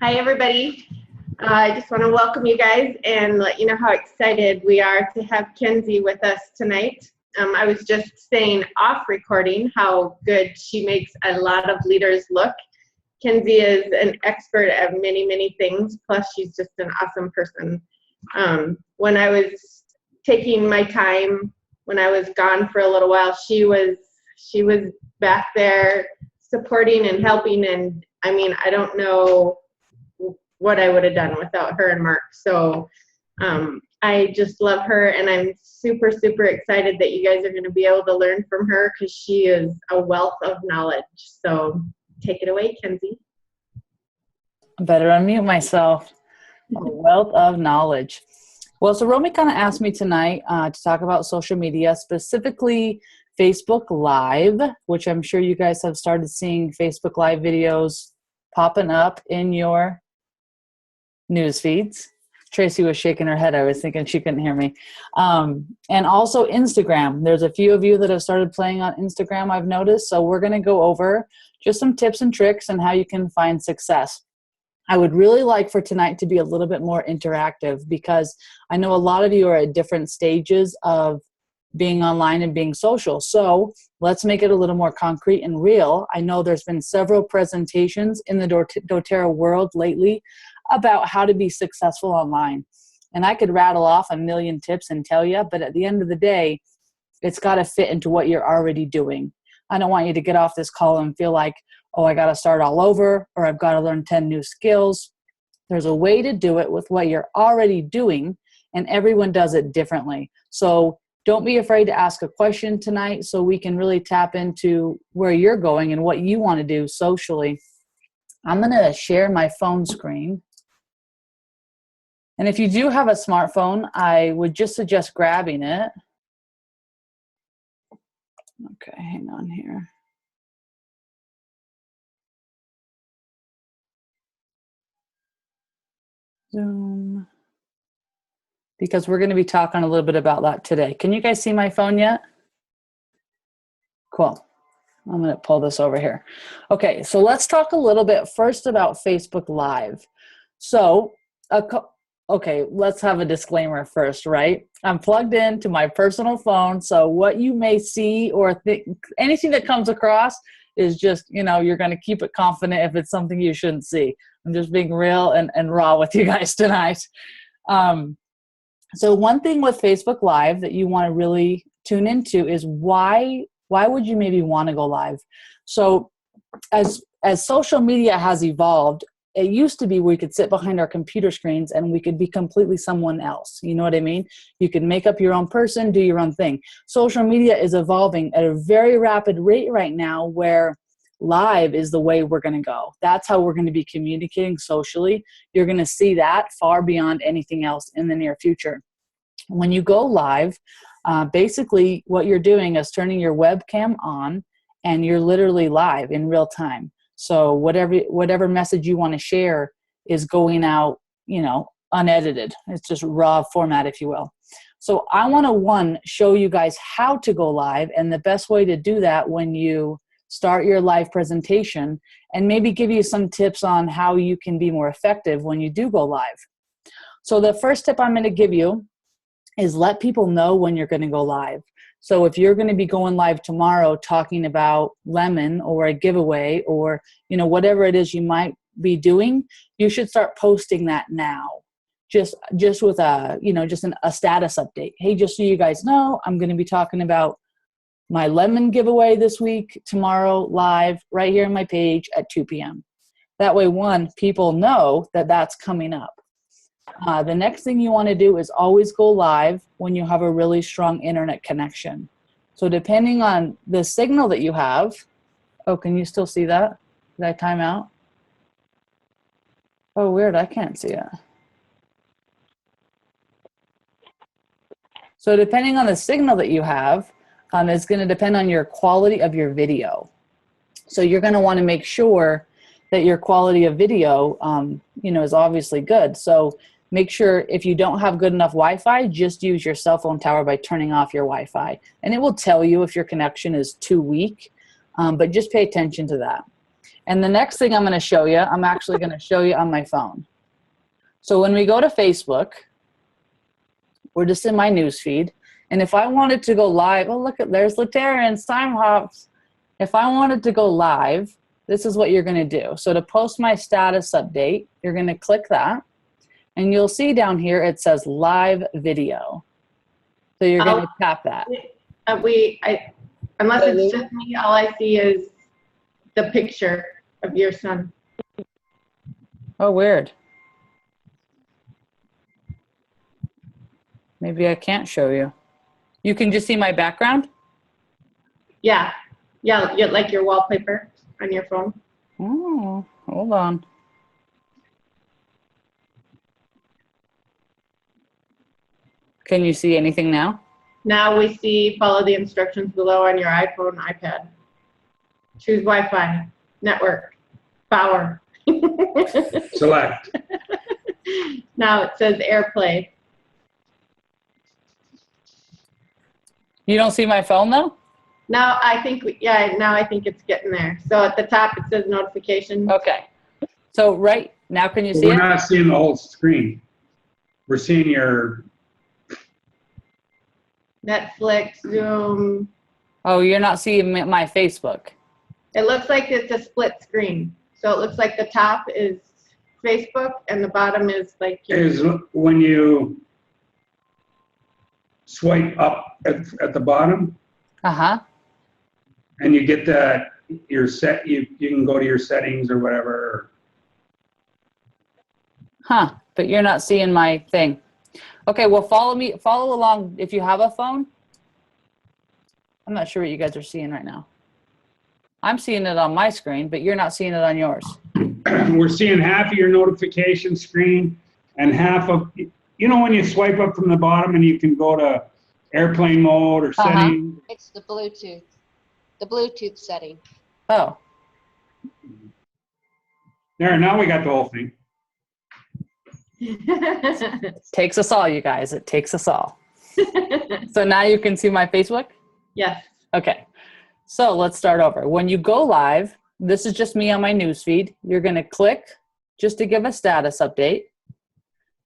Hi, everybody. I just want to welcome you guys and let you know how excited we are to have Kenzie with us tonight. I was just saying off recording how good she makes a lot of leaders look. Kenzie is an expert at many, many things, plus she's just an awesome person. When I was taking my time, when I was gone for a little while, she was back there supporting and helping, and I mean, I don't know what I would have done without her and Mark. So I just love her, and I'm super, super excited that you guys are going to be able to learn from her because she is a wealth of knowledge. So take it away, Kenzie. I better unmute myself. A wealth of knowledge. Well, so Romy kind of asked me tonight to talk about social media, specifically Facebook Live, which I'm sure you guys have started seeing Facebook Live videos popping up in your news feeds. Tracy was shaking her head. I was thinking she couldn't hear me. And also Instagram. There's a few of you that have started playing on Instagram, I've noticed. So we're going to go over just some tips and tricks and how you can find success. I would really like for tonight to be a little bit more interactive because I know a lot of you are at different stages of being online and being social. So let's make it a little more concrete and real. I know there's been several presentations in the doTERRA world lately about how to be successful online. And I could rattle off a million tips and tell you, but at the end of the day, it's got to fit into what you're already doing. I don't want you to get off this call and feel like, oh, I got to start all over, or I've got to learn 10 new skills. There's a way to do it with what you're already doing, and everyone does it differently. So don't be afraid to ask a question tonight so we can really tap into where you're going and what you want to do socially. I'm going to share my phone screen. And if you do have a smartphone, I would just suggest grabbing it. Okay, hang on here. Zoom. Because we're going to be talking a little bit about that today. Can you guys see my phone yet? Cool. I'm going to pull this over here. Okay, so let's talk a little bit first about Facebook Live. So, okay, let's have a disclaimer first, right? I'm plugged into my personal phone, so what you may see or think, anything that comes across is just, you're going to keep it confident if it's something you shouldn't see. I'm just being real and raw with you guys tonight. So one thing with Facebook Live that you want to really tune into is why would you maybe want to go live? So as social media has evolved, it used to be we could sit behind our computer screens and we could be completely someone else. You know what I mean? You could make up your own person, do your own thing. Social media is evolving at a very rapid rate right now where live is the way we're going to go. That's how we're going to be communicating socially. You're going to see that far beyond anything else in the near future. When you go live, basically what you're doing is turning your webcam on and you're literally live in real time. So whatever message you want to share is going out, unedited. It's just raw format, if you will. So I want to, show you guys how to go live and the best way to do that when you start your live presentation, and maybe give you some tips on how you can be more effective when you do go live. So the first tip I'm going to give you is let people know when you're going to go live. So if you're going to be going live tomorrow talking about lemon or a giveaway or, whatever it is you might be doing, you should start posting that now. Just with a status update. Hey, just so you guys know, I'm going to be talking about my lemon giveaway this week, tomorrow, live, right here on my page at 2 p.m. That way, people know that that's coming up. The next thing you want to do is always go live when you have a really strong internet connection. So depending on the signal that you have, can you still see that? Did I time out? Oh, weird, I can't see it. So depending on the signal that you have, it's going to depend on your quality of your video. So you're going to want to make sure that your quality of video, is obviously good. So make sure if you don't have good enough Wi-Fi, just use your cell phone tower by turning off your Wi-Fi. And it will tell you if your connection is too weak, but just pay attention to that. And the next thing I'm going to show you, I'm actually going to show you on my phone. So when we go to Facebook, we're just in my news feed. And if I wanted to go live, oh, look, there's Laterrence, time hops. If I wanted to go live, this is what you're going to do. So to post my status update, you're going to click that. And you'll see down here, it says live video. So you're going to tap that. Unless it's just me, all I see is the picture of your son. Oh, weird. Maybe I can't show you. You can just see my background? Yeah. Yeah, like your wallpaper on your phone. Oh, hold on. Can you see anything now? Now we see follow the instructions below on your iPhone, iPad. Choose Wi-Fi, network, Bauer. Select. Now it says AirPlay. You don't see my phone though? Now I think, now I think it's getting there. So at the top it says notifications. Okay. So right now, can you see We're it? not seeing the whole screen. We're seeing your. Netflix, Zoom. Oh, you're not seeing my Facebook. It looks like it's a split screen. So it looks like the top is Facebook and the bottom is like your. Is when you swipe up at the bottom Uh-huh. and you get that you can go to your settings or whatever. Huh, but you're not seeing my thing. Okay, well, follow along if you have a phone. I'm not sure what you guys are seeing right now. I'm seeing it on my screen, but you're not seeing it on yours. We're seeing half of your notification screen and half of, when you swipe up from the bottom and you can go to airplane mode or settings. It's the Bluetooth setting. Oh. There, now we got the whole thing. Takes us all, you guys. It takes us all. So now you can see my Facebook? Yes. Okay. So let's start over. When you go live, this is just me on my news feed. You're going to click just to give a status update.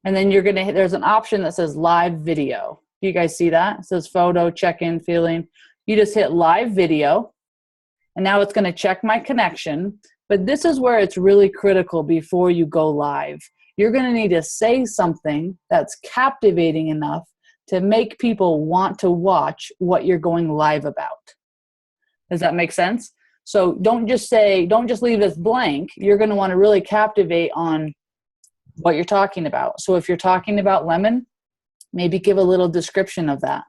And then you're going to hit, there's an option that says live video. Do you guys see that? It says photo, check-in, feeling. You just hit live video. And now it's going to check my connection. But this is where it's really critical before you go live. You're going to need to say something that's captivating enough to make people want to watch what you're going live about. Does that make sense? So don't just leave this blank. You're going to want to really captivate on what you're talking about. So if you're talking about lemon, maybe give a little description of that.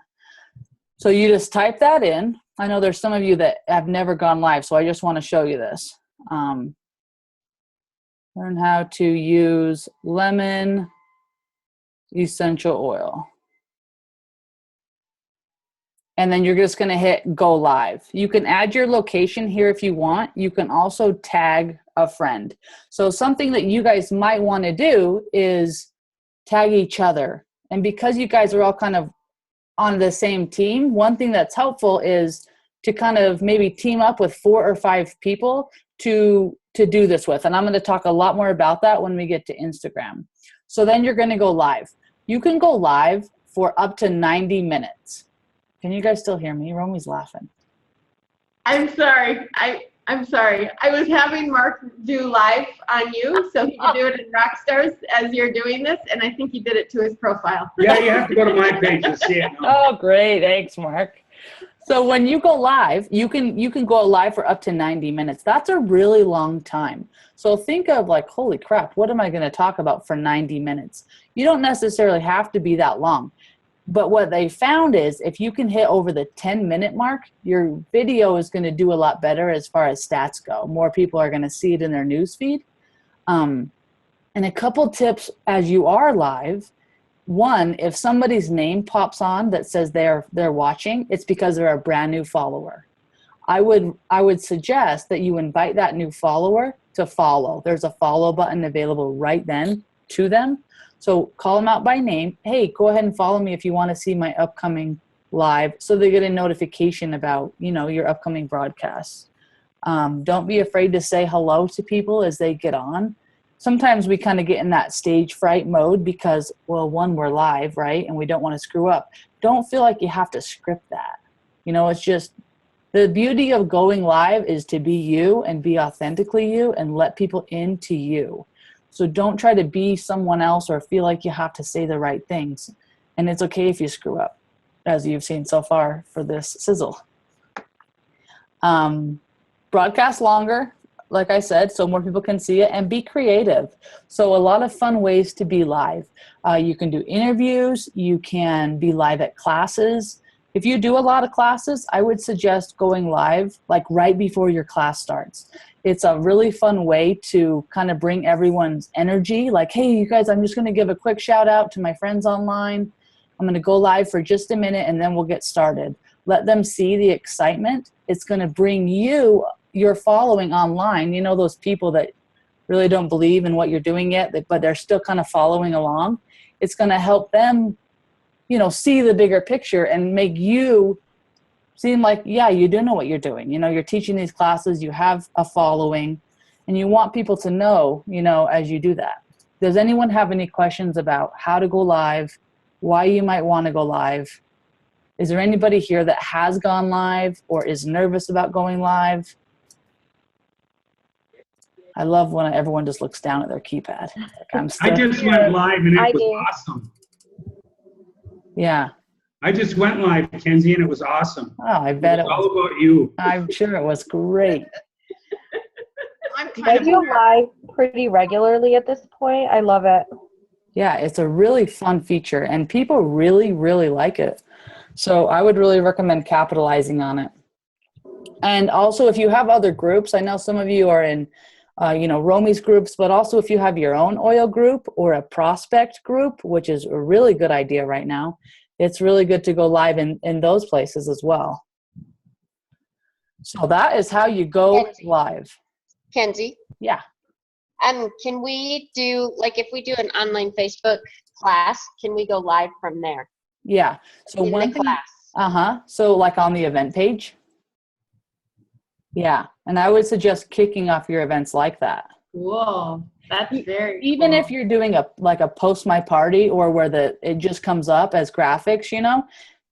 So you just type that in. I know there's some of you that have never gone live, so I just want to show you this. Learn how to use lemon essential oil. And then you're just going to hit go live. You can add your location here if you want. You can also tag a friend. So something that you guys might want to do is tag each other. And because you guys are all kind of on the same team, one thing that's helpful is to kind of maybe team up with 4 or 5 people to do this with. And I'm going to talk a lot more about that when we get to Instagram. So then you're going to go live. You can go live for up to 90 minutes. Can you guys still hear me? Romy's laughing. I'm sorry. I'm sorry. I was having Mark do live on you, so he could do it in Rockstars as you're doing this, and I think he did it to his profile. Yeah, you have to go to my page to see it now. Oh, great. Thanks, Mark. So when you go live, you can go live for up to 90 minutes. That's a really long time. So think of like, holy crap, what am I going to talk about for 90 minutes? You don't necessarily have to be that long. But what they found is if you can hit over the 10-minute mark, your video is going to do a lot better as far as stats go. More people are going to see it in their newsfeed. And a couple tips as you are live. One, if somebody's name pops on that says they're watching, it's because they're a brand new follower. I would suggest that you invite that new follower to follow. There's a follow button available right then to them. So call them out by name. Hey, go ahead and follow me if you want to see my upcoming live, so they get a notification about, your upcoming broadcasts. Don't be afraid to say hello to people as they get on. Sometimes we kind of get in that stage fright mode because, well, one, we're live, right? And we don't want to screw up. Don't feel like you have to script that. You know, it's just the beauty of going live is to be you and be authentically you and let people into you. So don't try to be someone else or feel like you have to say the right things. And it's okay if you screw up, as you've seen so far for this Sizzle. Broadcast longer, like I said, so more people can see it, and be creative. So a lot of fun ways to be live. You can do interviews. You can be live at classes. If you do a lot of classes, I would suggest going live like right before your class starts. It's a really fun way to kind of bring everyone's energy. Like, hey, you guys, I'm just going to give a quick shout out to my friends online. I'm going to go live for just a minute and then we'll get started. Let them see the excitement. It's going to bring you, your following online. You know, those people that really don't believe in what you're doing yet, but they're still kind of following along. It's going to help them, you know, see the bigger picture and make you seem like, yeah, you do know what you're doing. You know, you're teaching these classes, you have a following, and you want people to know, you know, as you do that. Does anyone have any questions about how to go live, why you might want to go live? Is there anybody here that has gone live or is nervous about going live? I love when everyone just looks down at their keypad. Like, I just went live and I it was do. awesome. Yeah. I just went live, Kenzie, and it was awesome. Oh, I bet It was all about you. I'm sure it was great. I'm I kind of do live pretty regularly at this point. I love it. Yeah, it's a really fun feature and people really, really like it. So I would really recommend capitalizing on it. And also if you have other groups, I know some of you are in, you know, Romy's groups, but also if you have your own oil group or a prospect group, which is a really good idea right now, it's really good to go live in those places as well. So that is how you go Kenzie. live. Kenzie, Yeah. can we do, like, if we do an online Facebook class, can we go live from there? Yeah. So In one the thing, class. so like on the event page. Yeah. And I would suggest kicking off your events like that. cool. That's very Even cool. if you're doing a post my party or where it just comes up as graphics, you know,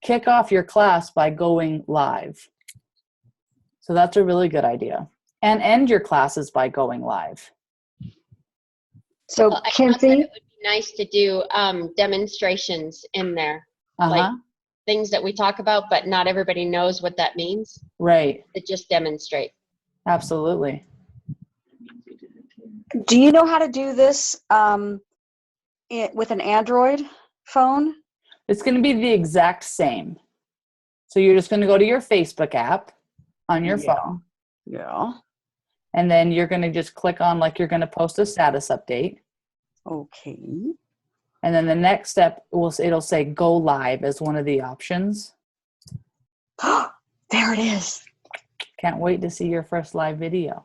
kick off your class by going live. So that's a really good idea. And end your classes by going live. So, Well, I thought that Kenzie, it would be nice to do demonstrations in there, like things that we talk about, but not everybody knows what that means. Right. To just demonstrate. Absolutely. Do you know how to do this with an Android phone? It's going to be the exact same. So you're just going to go to your Facebook app on your phone. Yeah. And then you're going to just click on, like, you're going to post a status update. Okay. And then the next step, it'll say go live as one of the options. There it is. Can't wait to see your first live video.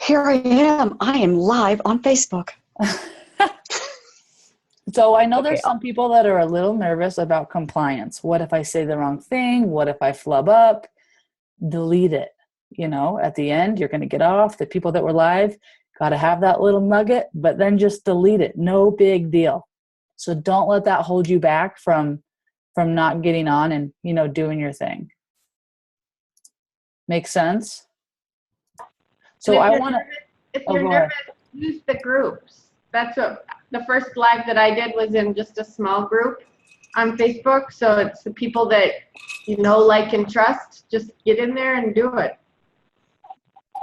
Here I am. I am live on Facebook. So I know there's Okay. some people that are a little nervous about compliance. What if I say the wrong thing? What if I flub up? Delete it. You know, at the end, you're going to get off. The people that were live got to have that little nugget, but then just delete it. No big deal. So don't let that hold you back from not getting on and, you know, doing your thing. Make sense? So And if I you're want to. nervous- If Oh, you're go ahead. nervous, use the groups. That's what the first live that I did was in just a small group on Facebook. So it's the people that you know, like, and trust. Just get in there and do it.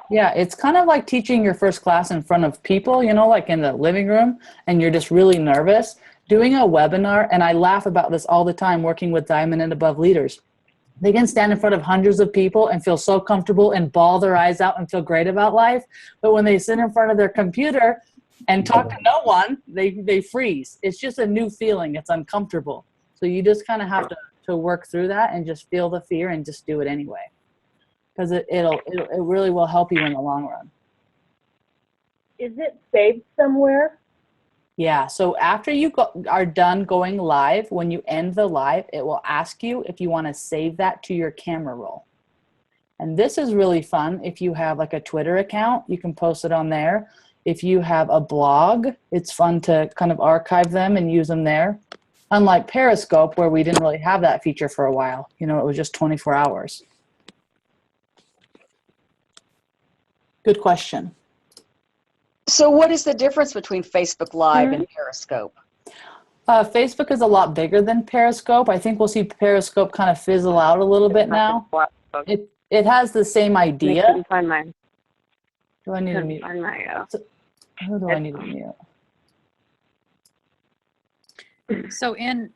Yeah, it's kind of like teaching your first class in front of people, you know, like in the living room, and you're just really nervous. Doing a webinar, and I laugh about this all the time working with Diamond and Above leaders. They can stand in front of hundreds of people and feel so comfortable and bawl their eyes out and feel great about life. But when they sit in front of their computer and talk to no one, they freeze. It's just a new feeling. It's uncomfortable. So you just kind of have to work through that and just feel the fear and just do it anyway. Because it really will help you in the long run. is it saved somewhere? Yeah, so after you are done going live, when you end the live, it will ask you if you want to save that to your camera roll. And this is really fun. If you have like a Twitter account, you can post it on there. If you have a blog, it's fun to kind of archive them and use them there. Unlike Periscope, where we didn't really have that feature for a while. You know, it was just 24 hours. Good question. So what is the difference between Facebook Live and Periscope? Facebook is a lot bigger than Periscope. I think we'll see Periscope kind of fizzle out a little bit now. It has the same idea. I couldn't find mine. Do I need to mute? Find my, Who do I need to mute? So in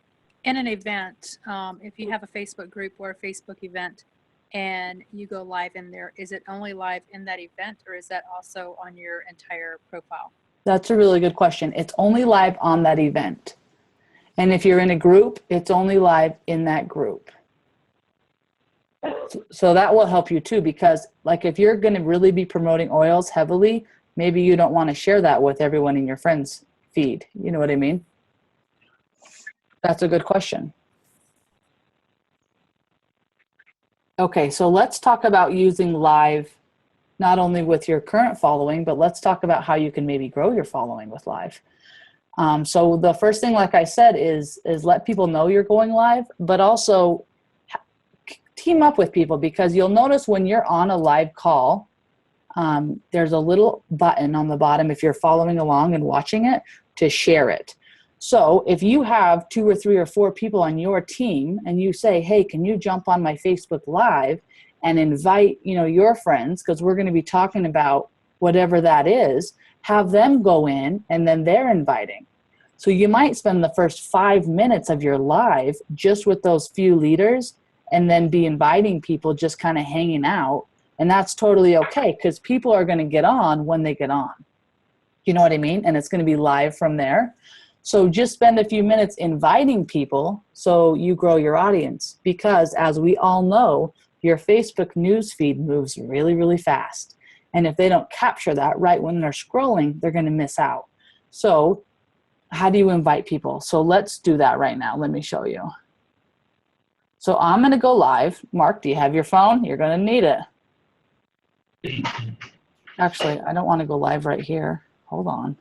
an event, if you have a Facebook group or a Facebook event and you go live in there, is it only live in that event or is that also on your entire profile? That's a really good question. It's only live on that event. And if you're in a group, it's only live in that group. So that will help you too, because like if you're going to really be promoting oils heavily, maybe you don't want to share that with everyone in your friends' feed. You know what I mean? That's a good question. Okay, so let's talk about using live, not only with your current following, but let's talk about how you can maybe grow your following with live. So the first thing, like I said, is let people know you're going live, but also team up with people, because you'll notice when you're on a live call, there's a little button on the bottom if you're following along and watching it to share it. So if you have 2 or 3 or 4 people on your team and you say, hey, can you jump on my Facebook Live and invite, you know, your friends, because we're going to be talking about whatever that is, have them go in and then they're inviting. So you might spend the first 5 minutes of your live just with those few leaders and then be inviting people, just kind of hanging out. And that's totally okay, because people are going to get on when they get on. You know what I mean? And it's going to be live from there. So just spend a few minutes inviting people so you grow your audience, because as we all know, your Facebook news feed moves really, really fast. And if they don't capture that right when they're scrolling, they're going to miss out. So how do you invite people? So let's do that right now. Let me show you. So I'm going to go live. Mark, do you have your phone? You're going to need it. Actually, I don't want to go live right here. Hold on.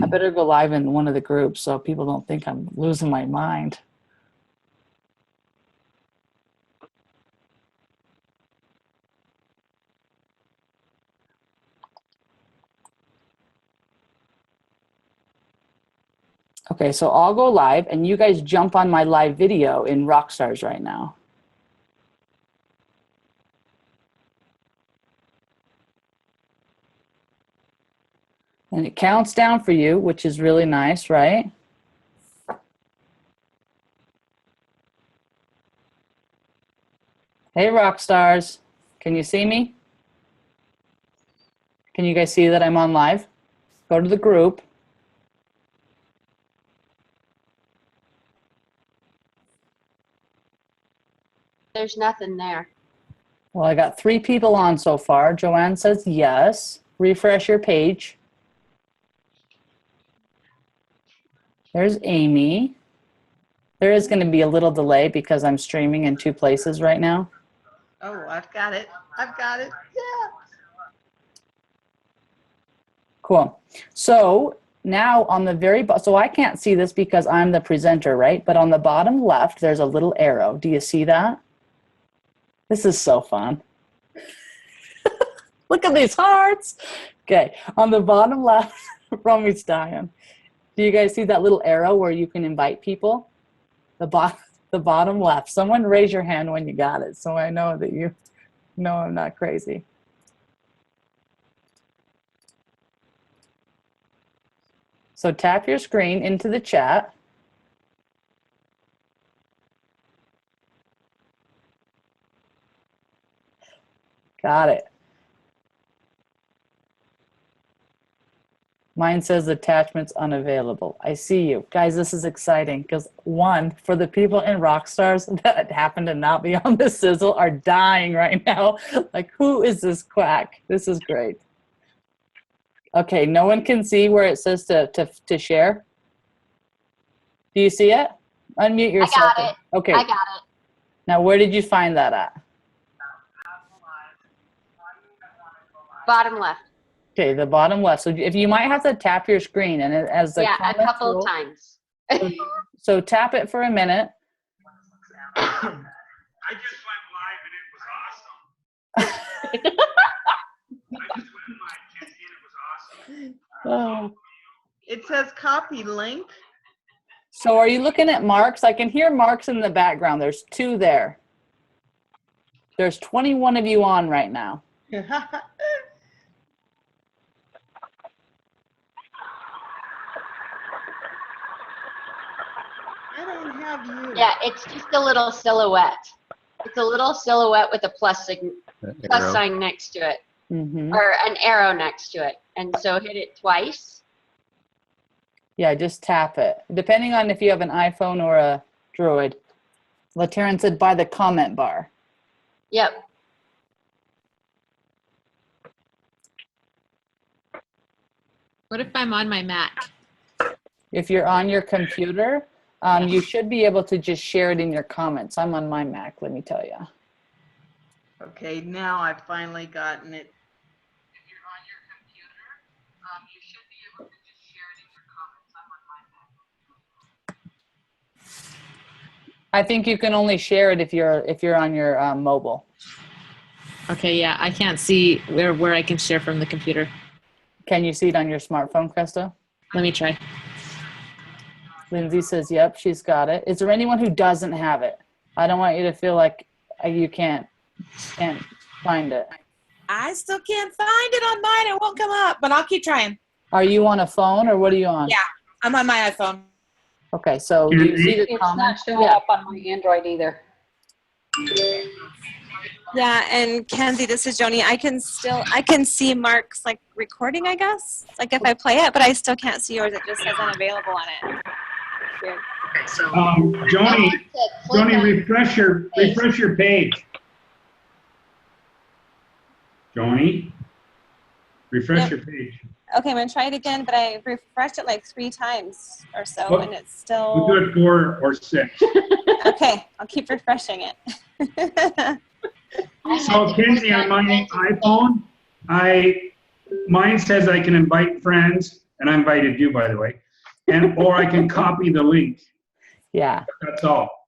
I better go live in one of the groups so people don't think I'm losing my mind. Okay, so I'll go live and you guys jump on my live video in Rockstars right now. And it counts down for you, which is really nice, right? Hey, Rockstars, can you see me? Can you guys see that I'm on live? Go to the group. There's nothing there. Well, I got 3 people on so far. Joanne says yes. Refresh your page. There's Amy. There is going to be a little delay because I'm streaming in 2 places right now. Oh, I've got it. I've got it. Yeah. Cool. So now on the very bottom, so I can't see this because I'm the presenter, right? But on the bottom left, there's a little arrow. Do you see that? This is so fun. Look at these hearts. Okay, on the bottom left, Romy's dying. Do you guys see that little arrow where you can invite people? The bottom left. Someone raise your hand when you got it, so I know that you know I'm not crazy. So tap your screen into the chat. Got it. Mine says attachments unavailable. I see you. Guys, this is exciting because one, for the people in Rockstars that happen to not be on the Sizzle are dying right now. Like, who is this quack? This is great. Okay, no one can see where it says to share. Do you see it? Unmute yourself. I got it. Okay. I got it. Now, where did you find that at? bottom left. Okay, the bottom left. So if you might have to tap your screen and as the Yeah, a comments couple roll- of times. So tap it for a minute. I just went live and it was awesome. I just went live, Kenzie, and it was awesome. Oh. It says copy link. So are you looking at Mark's? I can hear Mark's in the background. There's 2 there. There's 21 of you on right now. I don't have you. Yeah, it's just a little silhouette. It's a little silhouette with a plus sign next to it, Mm-hmm. or an arrow next to it. And so hit it twice. Yeah, just tap it. Depending on if you have an iPhone or a Droid. LaTerran said by the comment bar. Yep. What if I'm on my Mac? If you're on your computer, you should be able to just share it in your comments. I'm on my Mac, let me tell you. Okay, now I've finally gotten it. If you're on your computer, you should be able to just share it in your comments. I'm on my Mac. I think you can only share it if you're on your mobile. Okay, yeah, I can't see where I can share from the computer. Can you see it on your smartphone, Krista? Let me try. Lindsay says, yep, she's got it. Is there anyone who doesn't have it? I don't want you to feel like you can't find it. I still can't find it on mine. It won't come up, but I'll keep trying. Are you on a phone or what are you on? Yeah, I'm on my iPhone. Okay, so do you see the It's not comments? showing up on my Android either. Yeah, and Kenzie, this is Joni. I can see Mark's like recording, I guess. Like if I play it, but I still can't see yours. It just says unavailable on it. Weird. Joni, refresh your page. Joni, refresh your page. Okay, I'm gonna try it again, but I refreshed it like 3 times or so, Well, and it's still. We'll do it 4 or 6. Okay, I'll keep refreshing it. So Kenzie, on my iPhone, mine says I can invite friends, and I invited you, by the way, or I can copy the link. Yeah. That's all.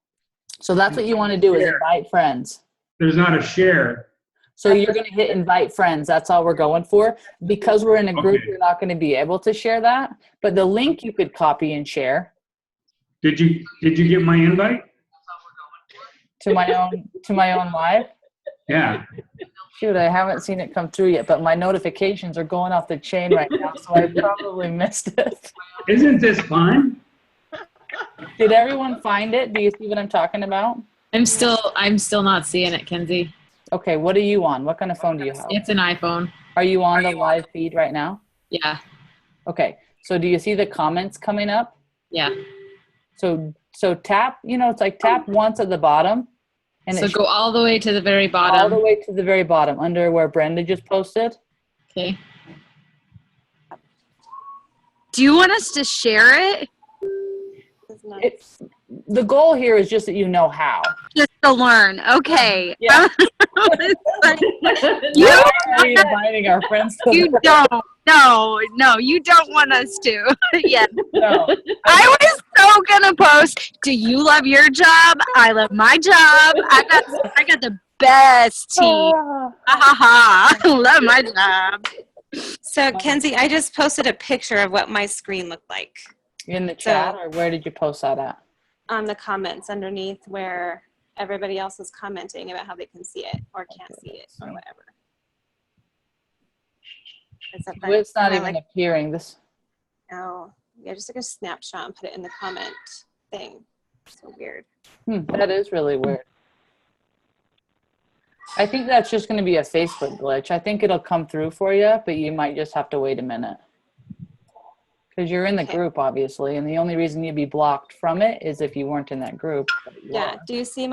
So that's what you want to do is invite friends. There's not a share. So you're going to hit invite friends. That's all we're going for. Because we're in a group, you're not going to be able to share that. But the link you could copy and share. Did you get my invite? To my own live? Yeah. Shoot, I haven't seen it come through yet, but my notifications are going off the chain right now, so I probably missed it. Isn't this fun? Did everyone find it? Do you see what I'm talking about? I'm still not seeing it, Kenzie. Okay, what are you on? What kind of phone do you have? It's an iPhone. Are you on the live feed right now? Yeah. Okay, so do you see the comments coming up? Yeah. So tap, it's like tap once at the bottom. And so go all the way to the very bottom. All the way to the very bottom, under where Brenda just posted. Okay. Do you want us to share it? The goal here is just that you know how. Just to learn. Okay. Yeah. You are inviting our friends to You don't. No, you don't want us to. Yeah. No. I was so gonna post, do you love your job? I love my job. I got the best team. Ha ha ha. Love my job. So Kenzie, I just posted a picture of what my screen looked like. In the chat, or where did you post that at? On the comments underneath where everybody else is commenting about how they can see it or can't see it or whatever. It's not even appearing. This. Oh, yeah, just like a snapshot and put it in the comment thing. So weird. That is really weird. I think that's just going to be a Facebook glitch. I think it'll come through for you, but you might just have to wait a minute. Because you're in the group, obviously, and the only reason you'd be blocked from it is if you weren't in that group. Yeah. Do you see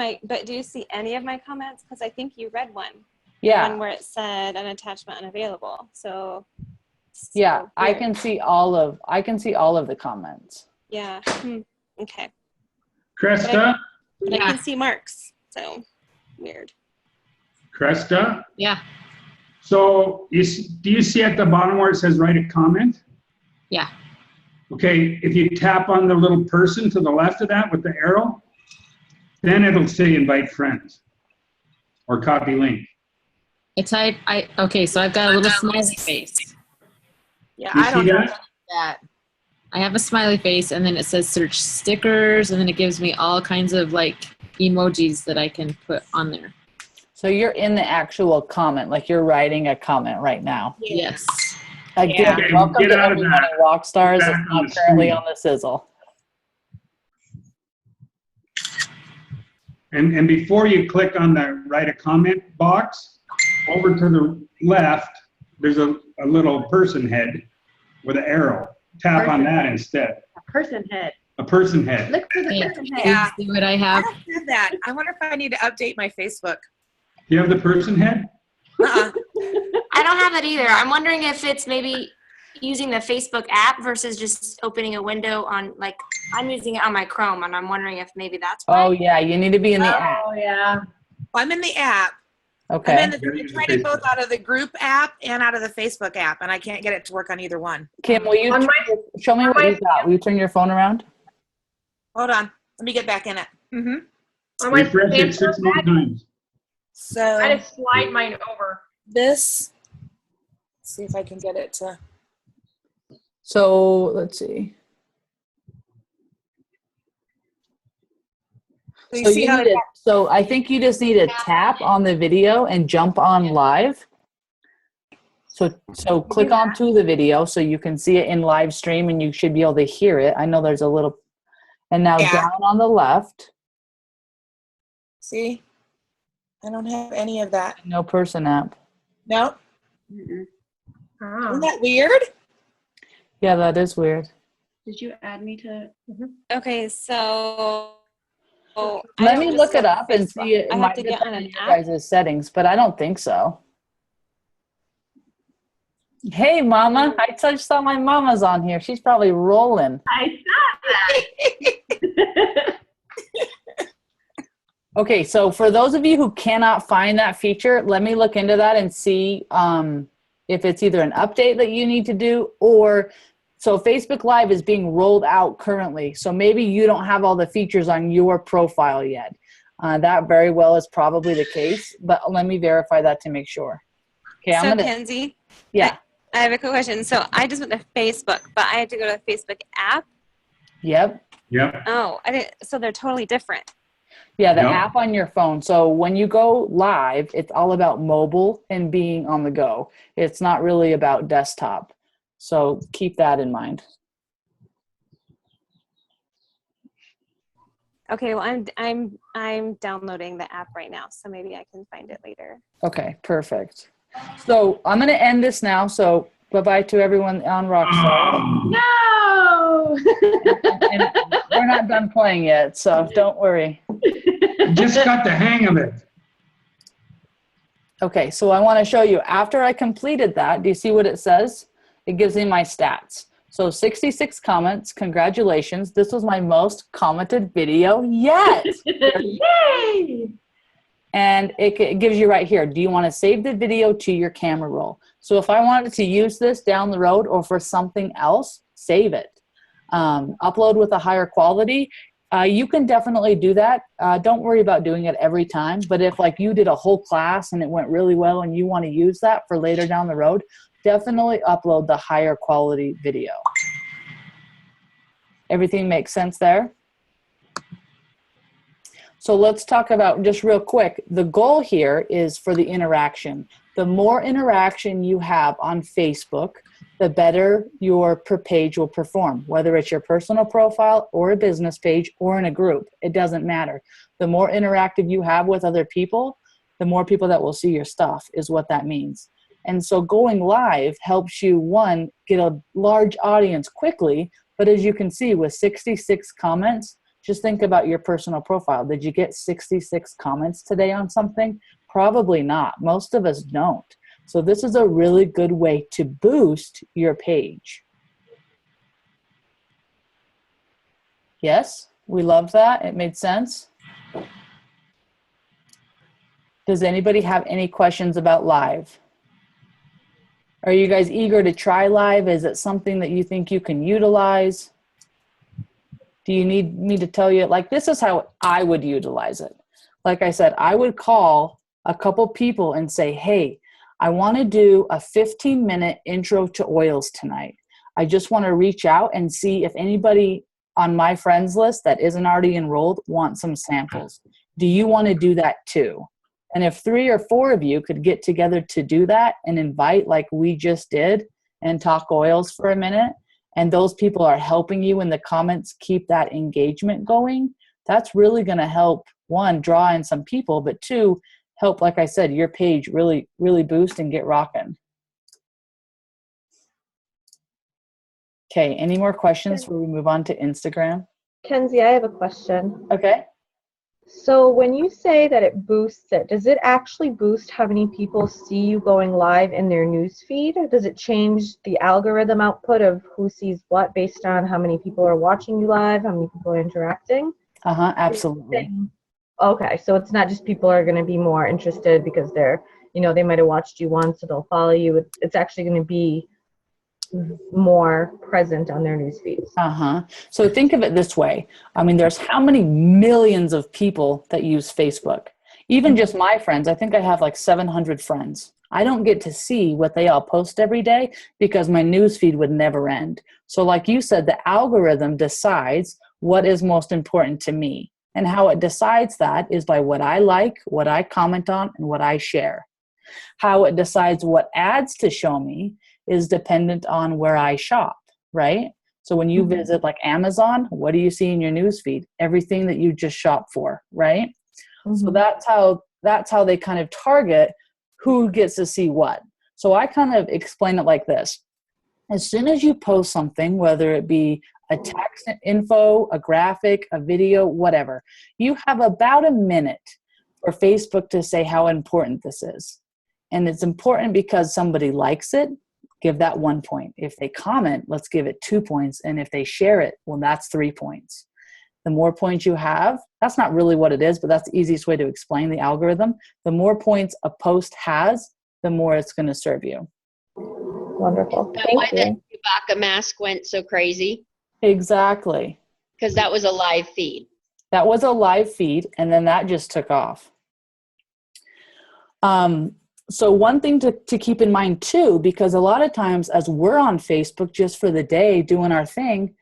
any of my comments? Because I think you read one. Yeah. One where it said an attachment unavailable. So. Yeah, weird. I can see all of the comments. Yeah. Okay. Krista? But I can see Mark's. So weird. Krista? Yeah. So do you see at the bottom where it says write a comment? Yeah. Okay, if you tap on the little person to the left of that with the arrow, then it'll say invite friends or copy link. Okay, so I've got a little smiley face. Yeah, You I don't see know that? that. I have a smiley face, and then it says search stickers, and then it gives me all kinds of like emojis that I can put on there. So you're in the actual comment, like you're writing a comment right now. Yes. Again, Okay, welcome get to out of everyone that. at Rockstars. Get back It's on not the currently screen. on the Sizzle. And before you click on the write a comment box, over to the left, there's a little person head with an arrow. Tap on that instead. A person head. A person head. Look for the Yeah. person head. Yeah. See what I I have? don't have that. I wonder if I need to update my Facebook. Do you have the person head? Uh-uh. I don't have that either. I'm wondering if it's maybe using the Facebook app versus just opening a window on, like, I'm using it on my Chrome, and I'm wondering if maybe that's why. Oh yeah, you need to be in the app. Oh, yeah. Well, I'm in the app. Okay. I'm in You gotta I use tried the it both Facebook. out of the group app and out of the Facebook app, and I can't get it to work on either one. Kim, will you On show me what you got? Will you turn your phone around? Hold on. Let me get back in it. On my Refresh it Samsung 6 more Mac, times. So I just slide mine over. this, let's see if I can get it to. So let's see. So you So see you how need to, so I think you just need to tap on the video and jump on live. So click onto the video so you can see it in live stream and you should be able to hear it. I know there's a little, and now Yeah. down on the left, See? I don't have any of that. no person app. No? Oh. Isn't that weird? Yeah, that is weird. Did you add me to? Okay, so I Let don't me just look it go to up and Facebook. see it. I have might to get depend on an your app. guys' settings, but I don't think so. Hey, Mama. I just saw my mama's on here. She's probably rolling. I saw that. Okay, so for those of you who cannot find that feature, let me look into that and see if it's either an update that you need to do or so Facebook Live is being rolled out currently. So maybe you don't have all the features on your profile yet. That very well is probably the case, but let me verify that to make sure. Okay, So I'm gonna. Kenzie, Yeah. I have a quick question. So I just went to Facebook, but I had to go to the Facebook app. Yep. Yep. Oh, I didn't. So they're totally different. Yeah, the Yep. app on your phone. So when you go live, it's all about mobile and being on the go. It's not really about desktop. So keep that in mind. Okay, well I'm downloading the app right now, so maybe I can find it later. Okay, perfect. So I'm going to end this now. So bye-bye to everyone on Rockstar. No! And we're not done playing yet, so don't worry. Just got the hang of it. Okay, so I want to show you after I completed that. Do you see what it says? It gives me my stats. So 66 comments. Congratulations. This was my most commented video yet. Yay! And it gives you right here. Do you want to save the video to your camera roll? So if I wanted to use this down the road or for something else, save it. Upload with a higher quality. You can definitely do that. Don't worry about doing it every time. But if like you did a whole class and it went really well and you want to use that for later down the road, definitely upload the higher quality video. Everything makes sense there? So let's talk about just real quick. The goal here is for the interaction. The more interaction you have on Facebook, the better your page will perform, whether it's your personal profile or a business page or in a group. It doesn't matter. The more interactive you have with other people, the more people that will see your stuff is what that means. And so going live helps you, one, get a large audience quickly, but as you can see with 66 comments, just think about your personal profile. Did you get 66 comments today on something? Probably not. Most of us don't. So this is a really good way to boost your page. Yes, we love that. It made sense. Does anybody have any questions about live? Are you guys eager to try live? Is it something that you think you can utilize? Do you need me to tell you? Like, this is how I would utilize it. Like I said, I would call a couple people and say, hey, I want to do a 15-minute intro to oils tonight. I just want to reach out and see if anybody on my friends list that isn't already enrolled wants some samples. Do you want to do that too? And if 3 or 4 of you could get together to do that and invite like we just did and talk oils for a minute, and those people are helping you in the comments keep that engagement going, that's really going to help, 1, draw in some people, but 2, help, like I said, your page really, really boost and get rocking. Okay, any more questions before we move on to Instagram? Kenzie, I have a question. Okay. So when you say that it boosts it, does it actually boost how many people see you going live in their news feed? Or does it change the algorithm output of who sees what based on how many people are watching you live, how many people are interacting? Absolutely. Okay, so it's not just people are going to be more interested because they're, they might have watched you once, so they'll follow you. It's actually going to be more present on their news feeds. So think of it this way. I mean, there's how many millions of people that use Facebook? Even just my friends, I think I have like 700 friends. I don't get to see what they all post every day because my news feed would never end. So like you said, the algorithm decides what is most important to me. And how it decides that is by what I like, what I comment on, and what I share. How it decides what ads to show me is dependent on where I shop, right? So when you visit like Amazon, what do you see in your newsfeed? Everything that you just shop for, right? So that's how they kind of target who gets to see what. So I kind of explain it like this. As soon as you post something, whether it be a text info, a graphic, a video, whatever, you have about a minute for Facebook to say how important this is. And it's important because somebody likes it, give that 1 point. If they comment, let's give it 2 points. And if they share it, well, that's 3 points. The more points you have, that's not really what it is, but that's the easiest way to explain the algorithm. The more points a post has, the more it's going to serve you. Wonderful. That's why that Chewbacca mask went so crazy. Exactly. Because that was a live feed. That was a live feed, and then that just took off. So one thing to keep in mind too, because a lot of times as we're on Facebook just for the day doing our thing,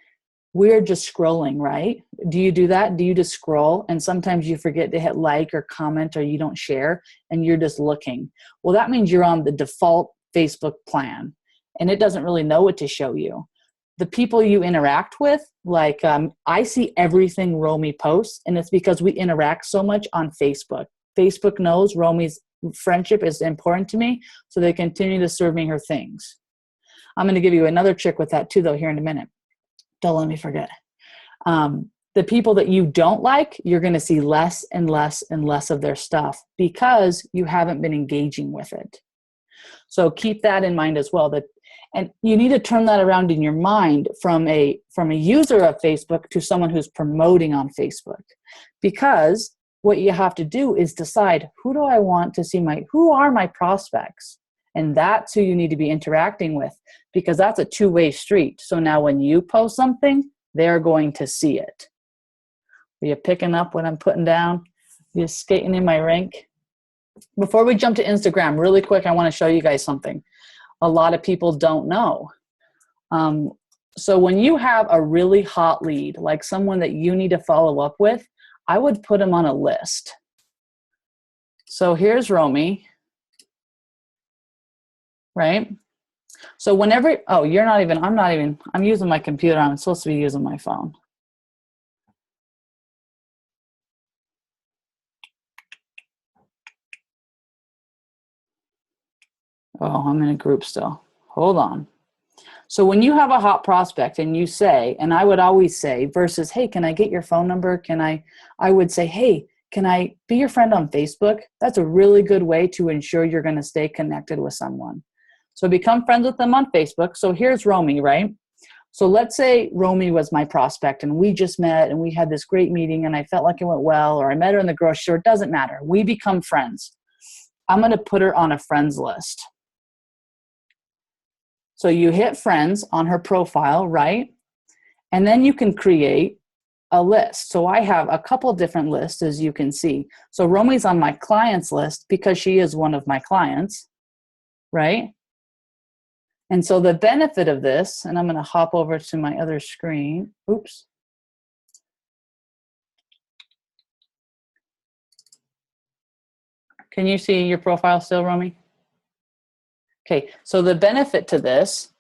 we're just scrolling, right? Do you do that? Do you just scroll? And sometimes you forget to hit like or comment or you don't share and you're just looking. Well, that means you're on the default Facebook plan and it doesn't really know what to show you. The people you interact with, like I see everything Romy posts, and it's because we interact so much on Facebook. Facebook knows Romy's friendship is important to me, so they continue to serve me her things. I'm going to give you another trick with that too, though, here in a minute. Don't let me forget. The people that you don't like, you're going to see less and less and less of their stuff because you haven't been engaging with it. So keep that in mind as well. And you need to turn that around in your mind from a user of Facebook to someone who's promoting on Facebook, because what you have to do is decide, who do I want to see who are my prospects? And that's who you need to be interacting with, because that's a two-way street. So now when you post something, they're going to see it. Are you picking up what I'm putting down? You're skating in my rink? Before we jump to Instagram, really quick, I want to show you guys something a lot of people don't know. So when you have a really hot lead, like someone that you need to follow up with, I would put them on a list. So here's Romy, right? So whenever, I'm using my computer. I'm supposed to be using my phone. Oh, I'm in a group still. Hold on. So when you have a hot prospect and you say, and I would always say versus, hey, can I get your phone number? I would say, hey, can I be your friend on Facebook? That's a really good way to ensure you're going to stay connected with someone. So become friends with them on Facebook. So here's Romy, right? So let's say Romy was my prospect and we just met and we had this great meeting and I felt like it went well, or I met her in the grocery store. It doesn't matter. We become friends. I'm going to put her on a friends list. So you hit friends on her profile, right? And then you can create a list. So I have a couple different lists, as you can see. So Romy's on my clients list because she is one of my clients, right? And so the benefit of this, and I'm going to hop over to my other screen. Oops. Can you see your profile still, Romy? Okay, so the benefit to this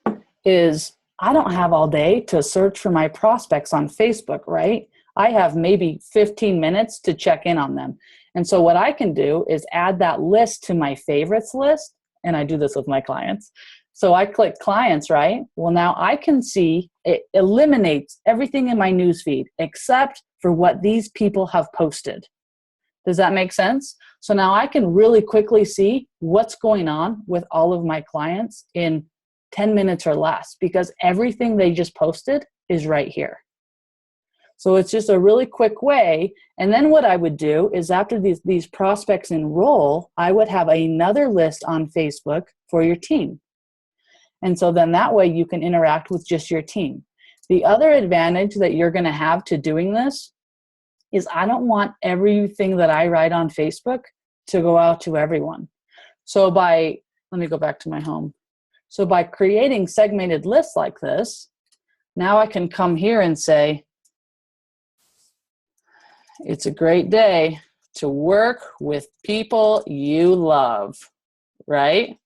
is I don't have all day to search for my prospects on Facebook, right? I have maybe 15 minutes to check in on them. And so what I can do is add that list to my favorites list, and I do this with my clients. So I click clients, right? Well, now I can see it eliminates everything in my newsfeed except for what these people have posted. Does that make sense? So now I can really quickly see what's going on with all of my clients in 10 minutes or less because everything they just posted is right here. So it's just a really quick way. And then what I would do is after these prospects enroll, I would have another list on Facebook for your team. And so then that way you can interact with just your team. The other advantage that you're going to have to doing this is I don't want everything that I write on Facebook to go out to everyone. So let me go back to my home. So by creating segmented lists like this, now I can come here and say, it's a great day to work with people you love, right?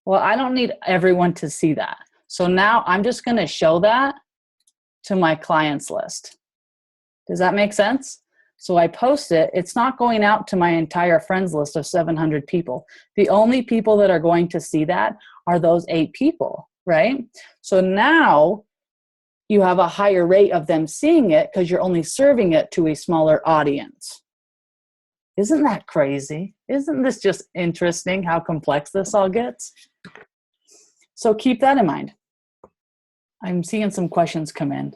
Well, I don't need everyone to see that. So now I'm just going to show that to my clients list. Does that make sense? So I post it. It's not going out to my entire friends list of 700 people. The only people that are going to see that are those 8 people, right? So now you have a higher rate of them seeing it because you're only serving it to a smaller audience. Isn't that crazy? Isn't this just interesting how complex this all gets? So keep that in mind. I'm seeing some questions come in.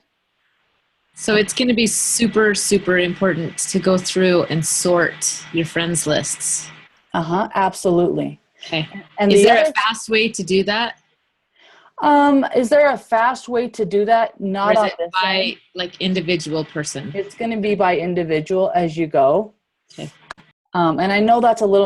So it's going to be super, super important to go through and sort your friends lists. Absolutely. Okay. And is there a fast way to do that? Is there a fast way to do that? Not on this by like individual person. It's going to be by individual as you go. Okay. And I know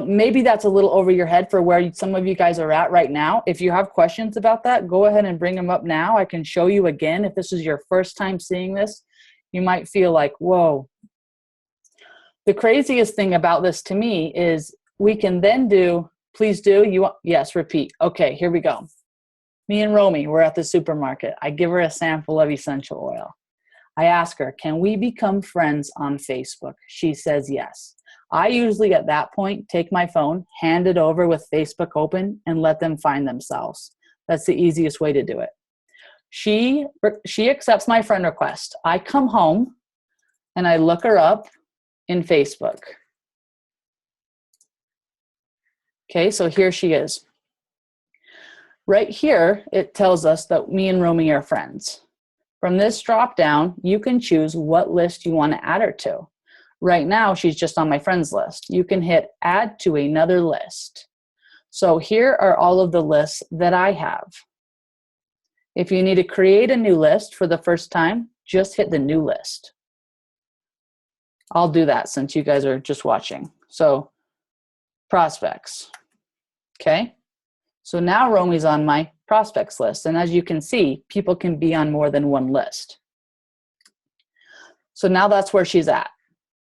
maybe that's a little over your head for where some of you guys are at right now. If you have questions about that, go ahead and bring them up now. I can show you again. If this is your first time seeing this, you might feel like, whoa. The craziest thing about this to me is we can then do, please do, yes, repeat. Okay, here we go. Me and Romy, we're at the supermarket. I give her a sample of essential oil. I ask her, can we become friends on Facebook? She says yes. I usually at that point take my phone, hand it over with Facebook open, and let them find themselves. That's the easiest way to do it. She accepts my friend request. I come home and I look her up in Facebook. Okay, so here she is. Right here, it tells us that me and Romy are friends. From this drop down, you can choose what list you want to add her to. Right now, she's just on my friends list. You can hit add to another list. So here are all of the lists that I have. If you need to create a new list for the first time, just hit the new list. I'll do that since you guys are just watching. So prospects, okay? So now Romy's on my prospects list. And as you can see, people can be on more than one list. So now that's where she's at.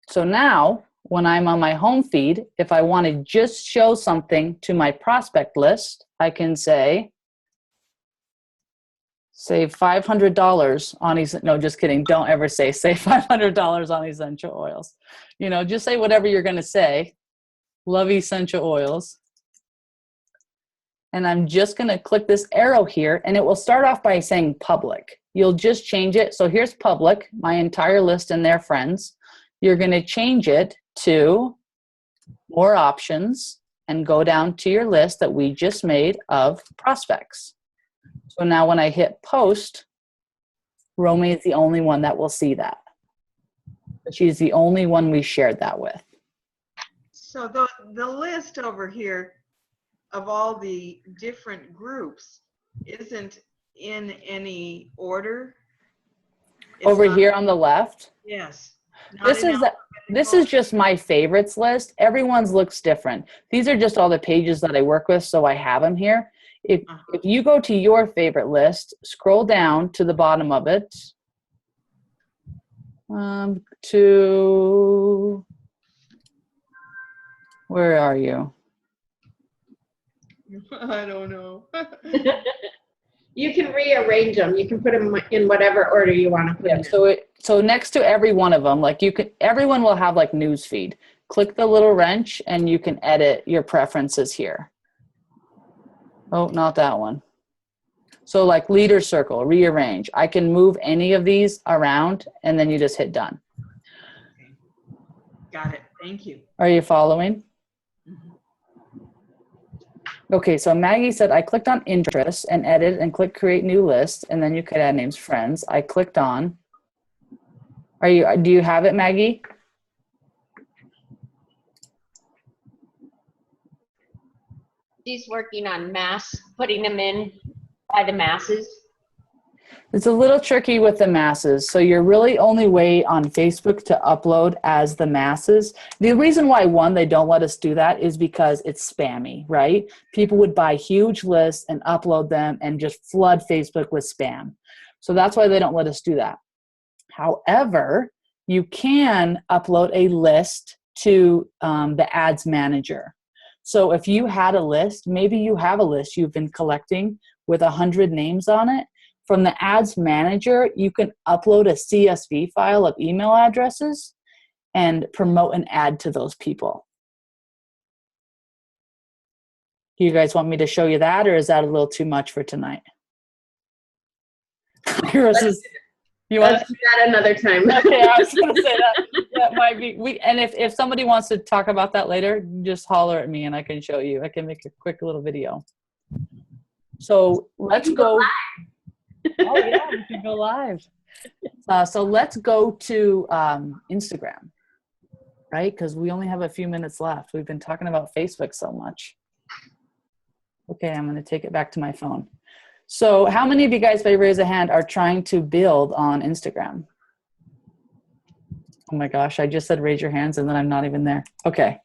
So now when I'm on my home feed, if I want to just show something to my prospect list, I can say, save $500 on, no, just kidding. Don't ever say $500 on essential oils. You know, just say whatever you're going to say. Love essential oils. And I'm just going to click this arrow here, and it will start off by saying public. You'll just change it. So here's public, my entire list and their friends. You're going to change it to more options and go down to your list that we just made of prospects. So now when I hit post, Romy is the only one that will see that. But she's the only one we shared that with. So the list over here of all the different groups, isn't in any order. It's Over not- here on the left, Yes. Not this in is just my favorites list. Everyone's looks different. These are just all the pages that I work with, so I have them here. If you go to your favorite list, scroll down to the bottom of it, to, where are you? I don't know. You can rearrange them. You can put them in whatever order you want to put them in. So next to every one of them, like everyone will have like news feed. Click the little wrench and you can edit your preferences here. Oh, not that one. So like leader circle, rearrange. I can move any of these around and then you just hit done. Okay. Got it. Thank you. Are you following? Okay, so Maggie said, I clicked on interests and edit and click create new list, and then you could add names friends. I clicked on. Do you have it, Maggie? She's working on putting them in by the masses. It's a little tricky with the masses. So you're really only way on Facebook to upload as the masses. The reason why, one, they don't let us do that is because it's spammy, right? People would buy huge lists and upload them and just flood Facebook with spam. So that's why they don't let us do that. However, you can upload a list to the ads manager. So if you had a list, maybe you have a list you've been collecting with 100 names on it. From the ads manager, you can upload a CSV file of email addresses and promote an ad to those people. Do you guys want me to show you that, or is that a little too much for tonight? You want Let's do that another time. Okay, I was going to say that might be. And if somebody wants to talk about that later, just holler at me and I can show you. I can make a quick little video. So let's go. Oh yeah, we can go live. So let's go to Instagram, right? Because we only have a few minutes left. We've been talking about Facebook so much. Okay, I'm going to take it back to my phone. So how many of you guys, if I raise a hand, are trying to build on Instagram? Oh my gosh, I just said raise your hands and then I'm not even there. Okay.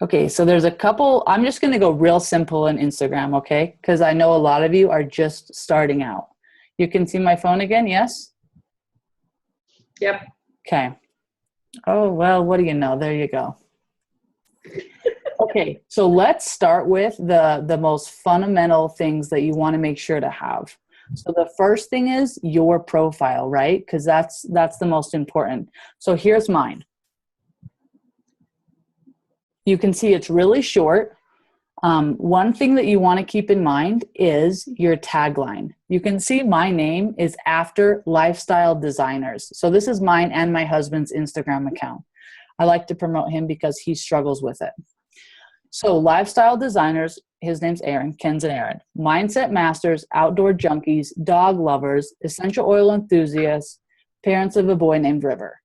Okay, so there's a couple. I'm just going to go real simple in Instagram, okay? Because I know a lot of you are just starting out. You can see my phone again, yes? Yep. Okay. Oh, well, what do you know? There you go. Okay, so let's start with the most fundamental things that you want to make sure to have. So the first thing is your profile, right? Because that's the most important. So here's mine. You can see it's really short. One thing that you want to keep in mind is your tagline. You can see my name is after lifestyle designers. So this is mine and my husband's Instagram account. I like to promote him because he struggles with it. So lifestyle designers, his name's Aaron, Ken's and Aaron. Mindset masters, outdoor junkies, dog lovers, essential oil enthusiasts, parents of a boy named River.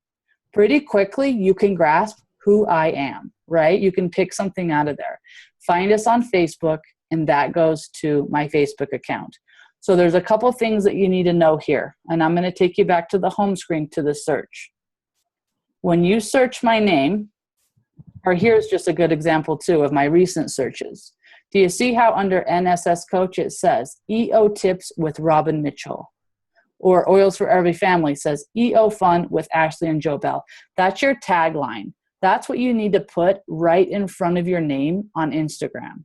Pretty quickly, you can grasp who I am, right? You can pick something out of there. Find us on Facebook, and that goes to my Facebook account. So there's a couple things that you need to know here, and I'm going to take you back to the home screen to the search. When you search my name, or here's just a good example too of my recent searches. Do you see how under NSS Coach it says EO Tips with Robin Mitchell? Or Oils for Every Family says EO Fun with Ashley and Joe Bell. That's your tagline. That's what you need to put right in front of your name on Instagram.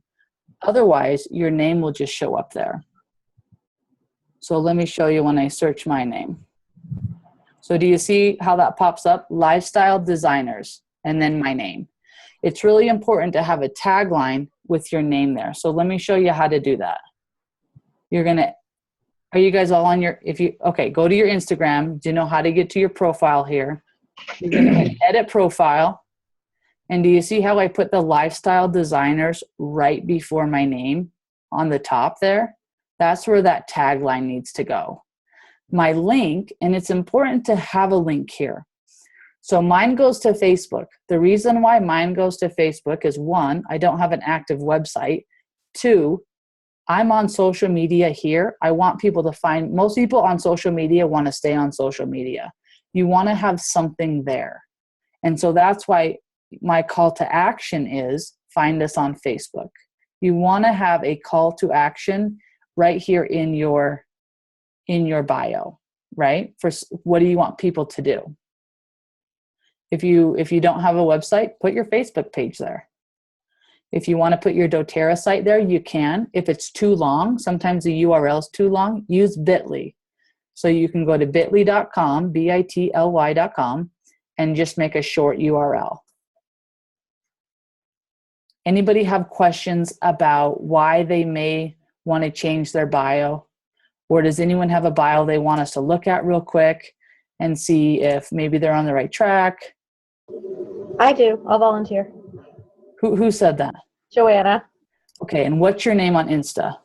Otherwise, your name will just show up there. So let me show you when I search my name. So do you see how that pops up? Lifestyle designers, and then my name. It's really important to have a tagline with your name there. So let me show you how to do that. Are you guys all on your, okay, go to your Instagram. Do you know how to get to your profile here? You're going to hit edit profile. And do you see how I put the lifestyle designers right before my name on the top there? That's where that tagline needs to go. My link, and it's important to have a link here. So mine goes to Facebook. The reason why mine goes to Facebook is 1, I don't have an active website. 2, I'm on social media here. I want people to find, most people on social media want to stay on social media. You want to have something there. And so that's why my call to action is find us on Facebook. You want to have a call to action right here in your bio, right? For what do you want people to do? If you don't have a website, put your Facebook page there. If you want to put your doTERRA site there, you can. If it's too long, sometimes the URL is too long, use bit.ly. So you can go to bit.ly.com, bitly.com, and just make a short URL. Anybody have questions about why they may want to change their bio? Or does anyone have a bio they want us to look at real quick and see if maybe they're on the right track? I do. I'll volunteer. Who said that? Joanna. Okay, and what's your name on Insta?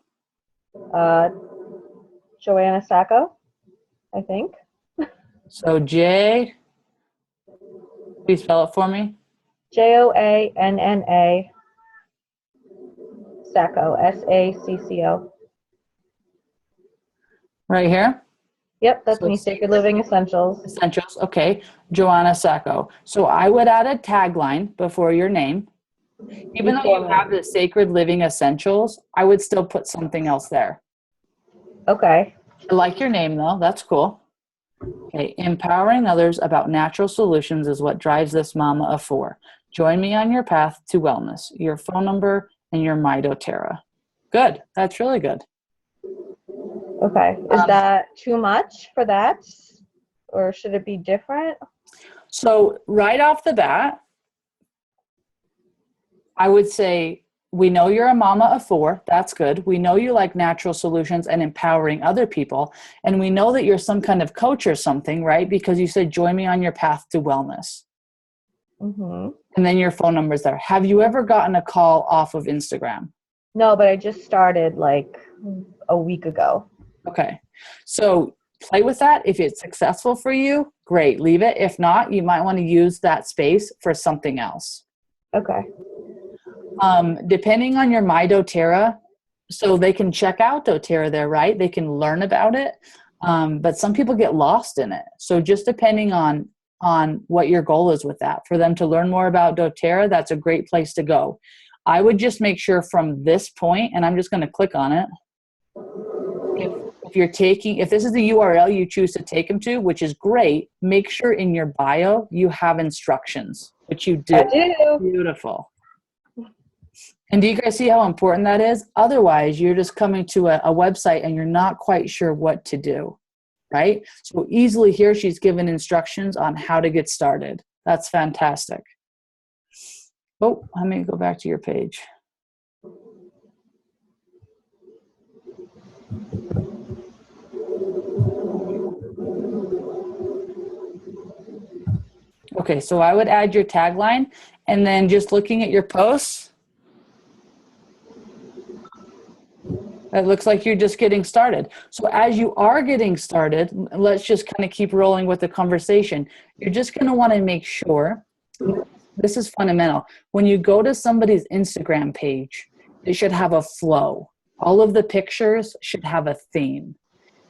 Joanna Sacco, I think. So J, please spell it for me. Joanna Sacco, Sacco. Right here? Yep, that's So me, Sacred Living Essentials. Essentials, okay. Joanna Sacco. So I would add a tagline before your name. Even though you have the Sacred Living Essentials, I would still put something else there. Okay. I like your name though, that's cool. Okay, empowering others about natural solutions is what drives this mama of 4. Join me on your path to wellness. Your phone number and your my doTERRA. Good, that's really good. Okay, is that too much for that? Or should it be different? So right off the bat, I would say, we know you're a mama of 4. That's good. We know you like natural solutions and empowering other people. And we know that you're some kind of coach or something, right? Because you said, join me on your path to wellness. Mm-hmm. And then your phone number's there. Have you ever gotten a call off of Instagram? No, but I just started like a week ago. Okay. So play with that. If it's successful for you, great. Leave it. If not, you might want to use that space for something else. Okay. Depending on your my doTERRA, so they can check out doTERRA there, right? They can learn about it. But some people get lost in it. So just depending on what your goal is with that, for them to learn more about doTERRA, that's a great place to go. I would just make sure from this point, and I'm just going to click on it. If this is the URL you choose to take them to, which is great, make sure in your bio you have instructions, which you do. I do. Beautiful. And do you guys see how important that is? Otherwise, you're just coming to a website and you're not quite sure what to do, right? So easily here, she's given instructions on how to get started. That's fantastic. Oh, let me go back to your page. Okay, so I would add your tagline, and then just looking at your posts, it looks like you're just getting started. So as you are getting started, let's just kind of keep rolling with the conversation. You're just going to want to make sure, this is fundamental, when you go to somebody's Instagram page, it should have a flow. All of the pictures should have a theme.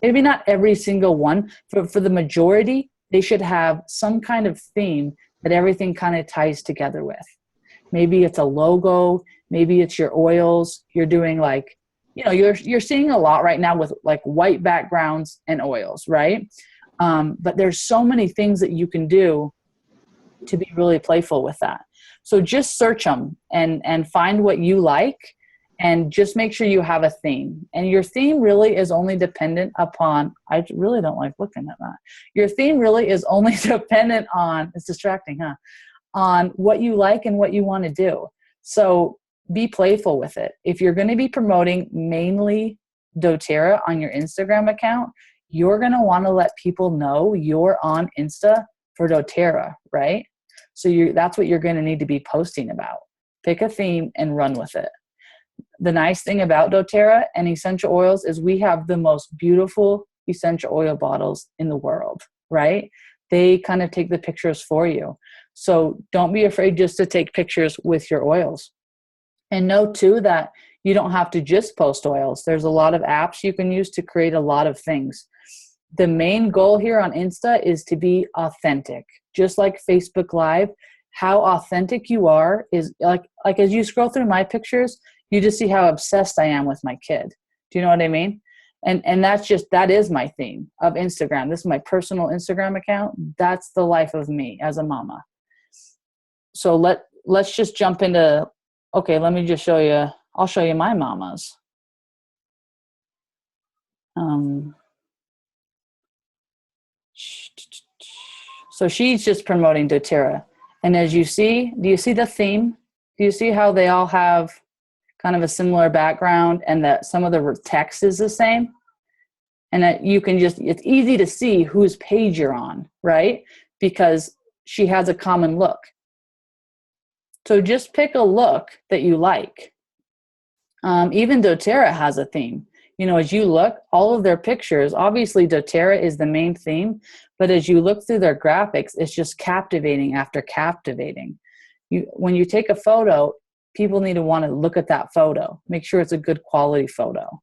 Maybe not every single one, but for the majority, they should have some kind of theme that everything kind of ties together with. Maybe it's a logo, maybe it's your oils. You're doing like, you know, you're seeing a lot right now with like white backgrounds and oils, right? But there's so many things that you can do to be really playful with that. So just search them and find what you like, and just make sure you have a theme. And your theme really is only dependent upon, I really don't like looking at that. Your theme really is only dependent on, it's distracting, huh? On what you like and what you want to do. So be playful with it. If you're going to be promoting mainly doTERRA on your Instagram account, you're going to want to let people know you're on Insta for doTERRA, right? So that's what you're going to need to be posting about. Pick a theme and run with it. The nice thing about doTERRA and essential oils is we have the most beautiful essential oil bottles in the world, right? They kind of take the pictures for you. So don't be afraid just to take pictures with your oils. And know too that you don't have to just post oils. There's a lot of apps you can use to create a lot of things. The main goal here on Insta is to be authentic. Just like Facebook Live, how authentic you are is like as you scroll through my pictures, you just see how obsessed I am with my kid. Do you know what I mean? And that is my theme of Instagram. This is my personal Instagram account. That's the life of me as a mama. So let's just jump into, okay, let me just show you. I'll show you my mamas. So she's just promoting doTERRA. And as you see, do you see the theme? Do you see how they all have kind of a similar background and that some of the text is the same? And that you can just, it's easy to see whose page you're on, right? Because she has a common look. So just pick a look that you like. Even doTERRA has a theme. You know, as you look, all of their pictures, obviously doTERRA is the main theme, but as you look through their graphics, it's just captivating after captivating. When you take a photo, people need to want to look at that photo. Make sure it's a good quality photo.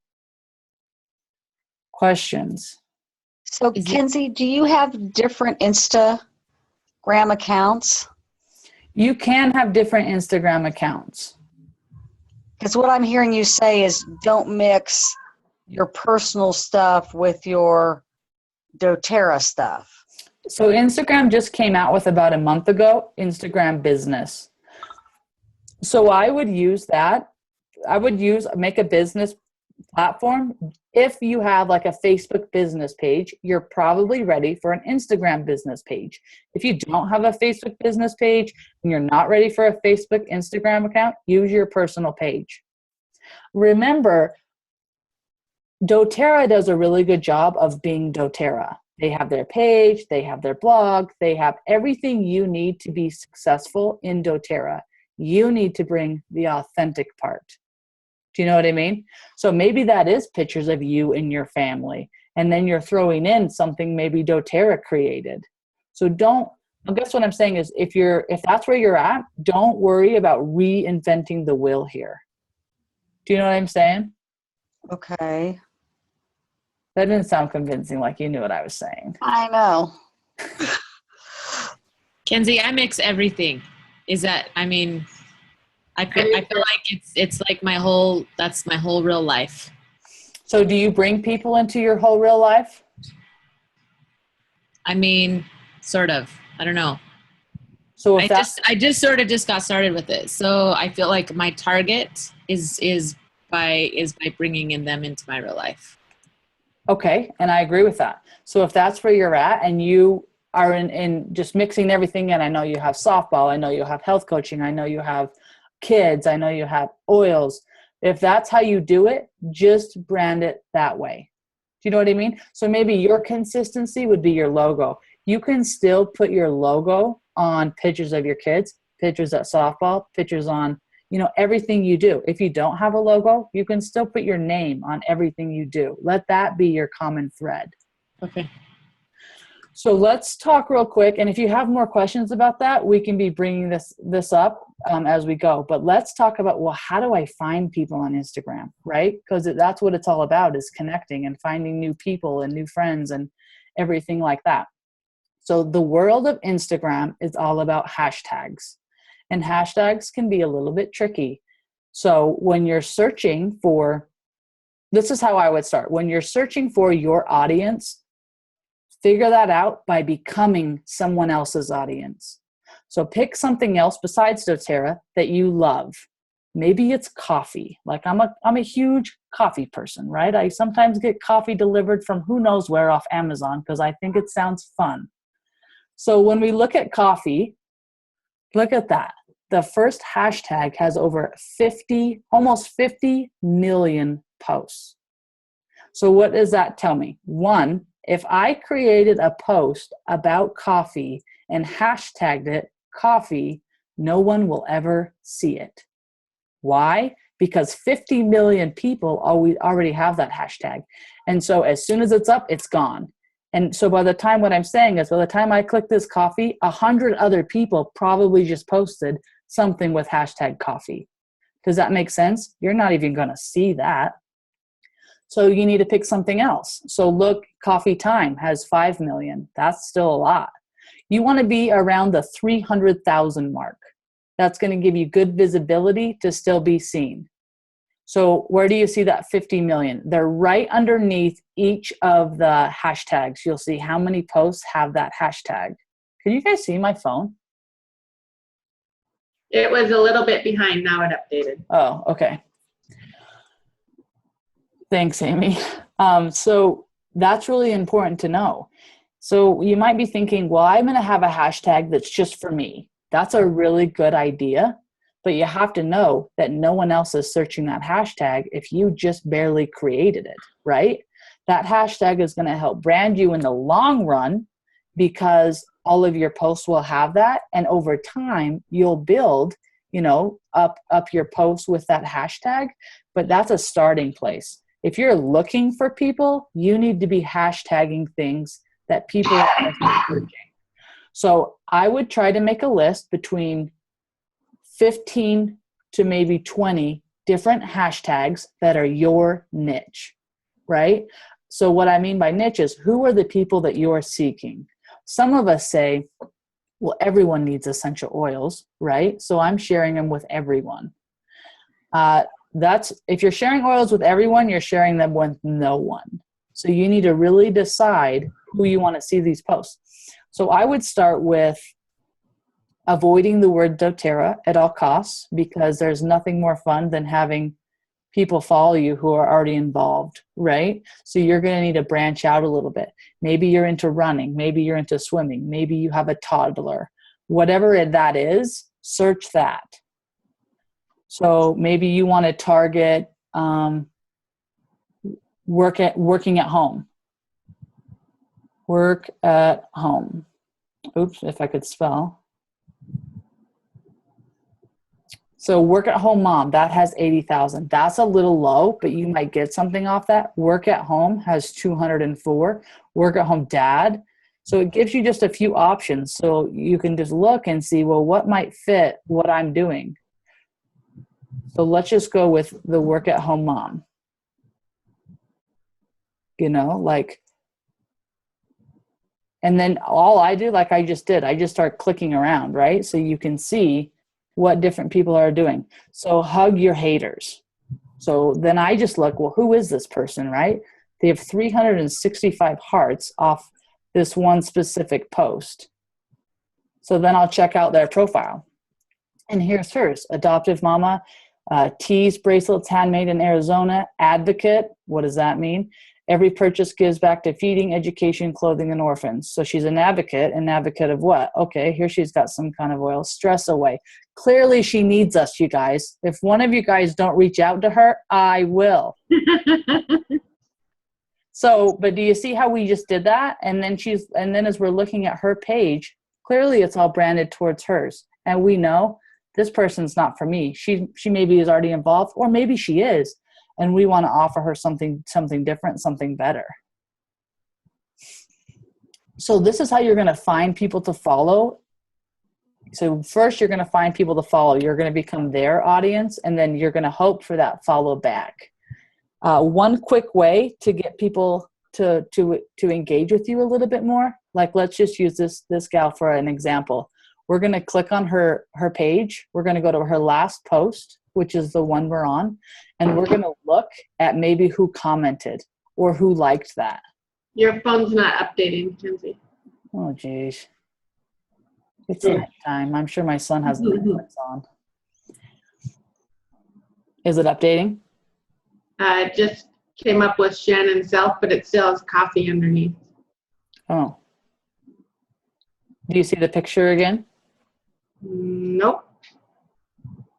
Questions? So, Kenzie, do you have different Instagram accounts? You can have different Instagram accounts. Because what I'm hearing you say is don't mix your personal stuff with your doTERRA stuff. So Instagram just came out with about a month ago, Instagram Business. So I would use that. Make a business platform. If you have like a Facebook business page, you're probably ready for an Instagram business page. If you don't have a Facebook business page and you're not ready for a Facebook Instagram account, use your personal page. Remember, doTERRA does a really good job of being doTERRA. They have their page, they have their blog, they have everything you need to be successful in doTERRA. You need to bring the authentic part. Do you know what I mean? So maybe that is pictures of you and your family, and then you're throwing in something maybe doTERRA created. So I guess what I'm saying is if that's where you're at, don't worry about reinventing the wheel here. Do you know what I'm saying? Okay. That didn't sound convincing, like you knew what I was saying. I know. Kenzie, I mix everything. I feel like it's like that's my whole real life. So do you bring people into your whole real life? I mean, sort of. I don't know. So I just sort of got started with it. So I feel like my target is by bringing them into my real life. Okay, and I agree with that. So if that's where you're at and you are in just mixing everything in, I know you have softball, I know you have health coaching, I know you have kids, I know you have oils. If that's how you do it, just brand it that way. Do you know what I mean? So maybe your consistency would be your logo. You can still put your logo on pictures of your kids, pictures at softball, pictures on, everything you do. If you don't have a logo, you can still put your name on everything you do. Let that be your common thread. Okay. So let's talk real quick. And if you have more questions about that, we can be bringing this up as we go. But let's talk about, well, how do I find people on Instagram, right? Because that's what it's all about, is connecting and finding new people and new friends and everything like that. So the world of Instagram is all about hashtags. And hashtags can be a little bit tricky. So when you're searching for, this is how I would start. When you're searching for your audience, figure that out by becoming someone else's audience. So pick something else besides doTERRA that you love. Maybe it's coffee. Like I'm a huge coffee person, right? I sometimes get coffee delivered from who knows where off Amazon because I think it sounds fun. So when we look at coffee, look at that. The first hashtag has over almost 50 million posts. So what does that tell me? One, if I created a post about coffee and hashtagged it coffee, no one will ever see it. Why? Because 50 million people already have that hashtag. And so as soon as it's up, it's gone. And so by the time, what I'm saying is by the time I click this coffee, 100 other people probably just posted something with hashtag coffee. Does that make sense? You're not even going to see that. So you need to pick something else. So look, Coffee Time has 5 million. That's still a lot. You want to be around the 300,000 mark. That's going to give you good visibility to still be seen. So where do you see that 50 million? They're right underneath each of the hashtags. You'll see how many posts have that hashtag. Can you guys see my phone? It was a little bit behind. Now it updated. Oh, okay. Thanks, Amy. So that's really important to know. So you might be thinking, well, I'm going to have a hashtag that's just for me. That's a really good idea, but you have to know that no one else is searching that hashtag if you just barely created it, right? That hashtag is going to help brand you in the long run because all of your posts will have that. And over time, you'll build, up your posts with that hashtag, but that's a starting place. If you're looking for people, you need to be hashtagging things that people are searching. So I would try to make a list between 15 to maybe 20 different hashtags that are your niche, right? So what I mean by niche is who are the people that you're seeking? Some of us say, well, everyone needs essential oils, right? So I'm sharing them with everyone. If you're sharing oils with everyone, you're sharing them with no one. So you need to really decide who you want to see these posts. So I would start with avoiding the word doTERRA at all costs, because there's nothing more fun than having people follow you who are already involved, right? So you're going to need to branch out a little bit. Maybe you're into running. Maybe you're into swimming. Maybe you have a toddler. Whatever that is, search that. So maybe you want to target working at home. Work at home. Oops, if I could spell. So work at home mom, that has 80,000. That's a little low, but you might get something off that. Work at home has 204. Work at home dad. So it gives you just a few options. So you can just look and see, well, what might fit what I'm doing? So let's just go with the work at home mom. And then all I do, like I just did, I just start clicking around, right? So you can see what different people are doing. So hug your haters. So then I just look, well, who is this person, right? They have 365 hearts off this one specific post. So then I'll check out their profile. And here's hers, adoptive mama, tees, bracelets, handmade in Arizona, advocate. What does that mean? Every purchase gives back to feeding, education, clothing, and orphans. So she's an advocate of what? Okay, here she's got some kind of oil. Stress away. Clearly she needs us, you guys. If one of you guys don't reach out to her, I will. So, but do you see how we just did that? And then as we're looking at her page, clearly it's all branded towards hers. And we know this person's not for me. She maybe is already involved, or maybe she is. And we want to offer her something different, something better. So this is how you're going to find people to follow. So first you're going to find people to follow. You're going to become their audience, and then you're going to hope for that follow back. One quick way to get people to engage with you a little bit more, like let's just use this gal for an example. We're going to click on her page. We're going to go to her last post, which is the one we're on, and we're going to look at maybe who commented or who liked that. Your phone's not updating, Kenzie. Oh, geez. It's night time. I'm sure my son has the Netflix on. Is it updating? It just came up with Shannon Self, but it still has coffee underneath. Oh. Do you see the picture again? Nope.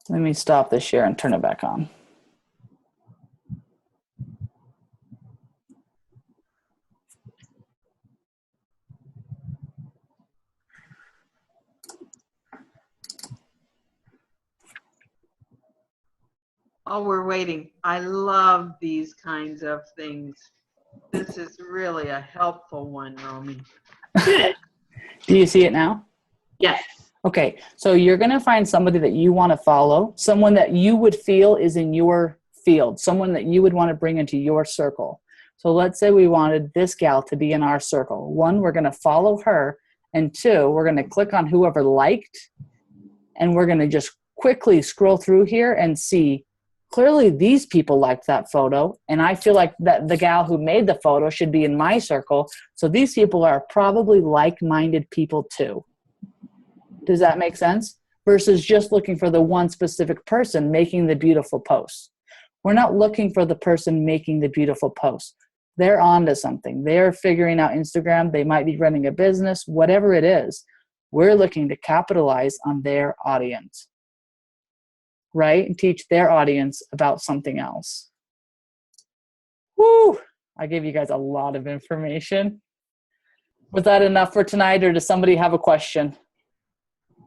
Let me stop the share and turn it back on. While we're waiting, I love these kinds of things. This is really a helpful one, Romy. Do you see it now? Yes. Okay, so you're going to find somebody that you want to follow, someone that you would feel is in your field, someone that you would want to bring into your circle. So let's say we wanted this gal to be in our circle. 1, we're going to follow her, and 2, we're going to click on whoever liked, and we're going to just quickly scroll through here and see, clearly these people liked that photo, and I feel like that the gal who made the photo should be in my circle, so these people are probably like-minded people too. Does that make sense? Versus just looking for the one specific person making the beautiful post. We're not looking for the person making the beautiful post. They're onto something. They're figuring out Instagram. They might be running a business, whatever it is. We're looking to capitalize on their audience, right? And teach their audience about something else. Woo! I gave you guys a lot of information. Was that enough for tonight, or does somebody have a question?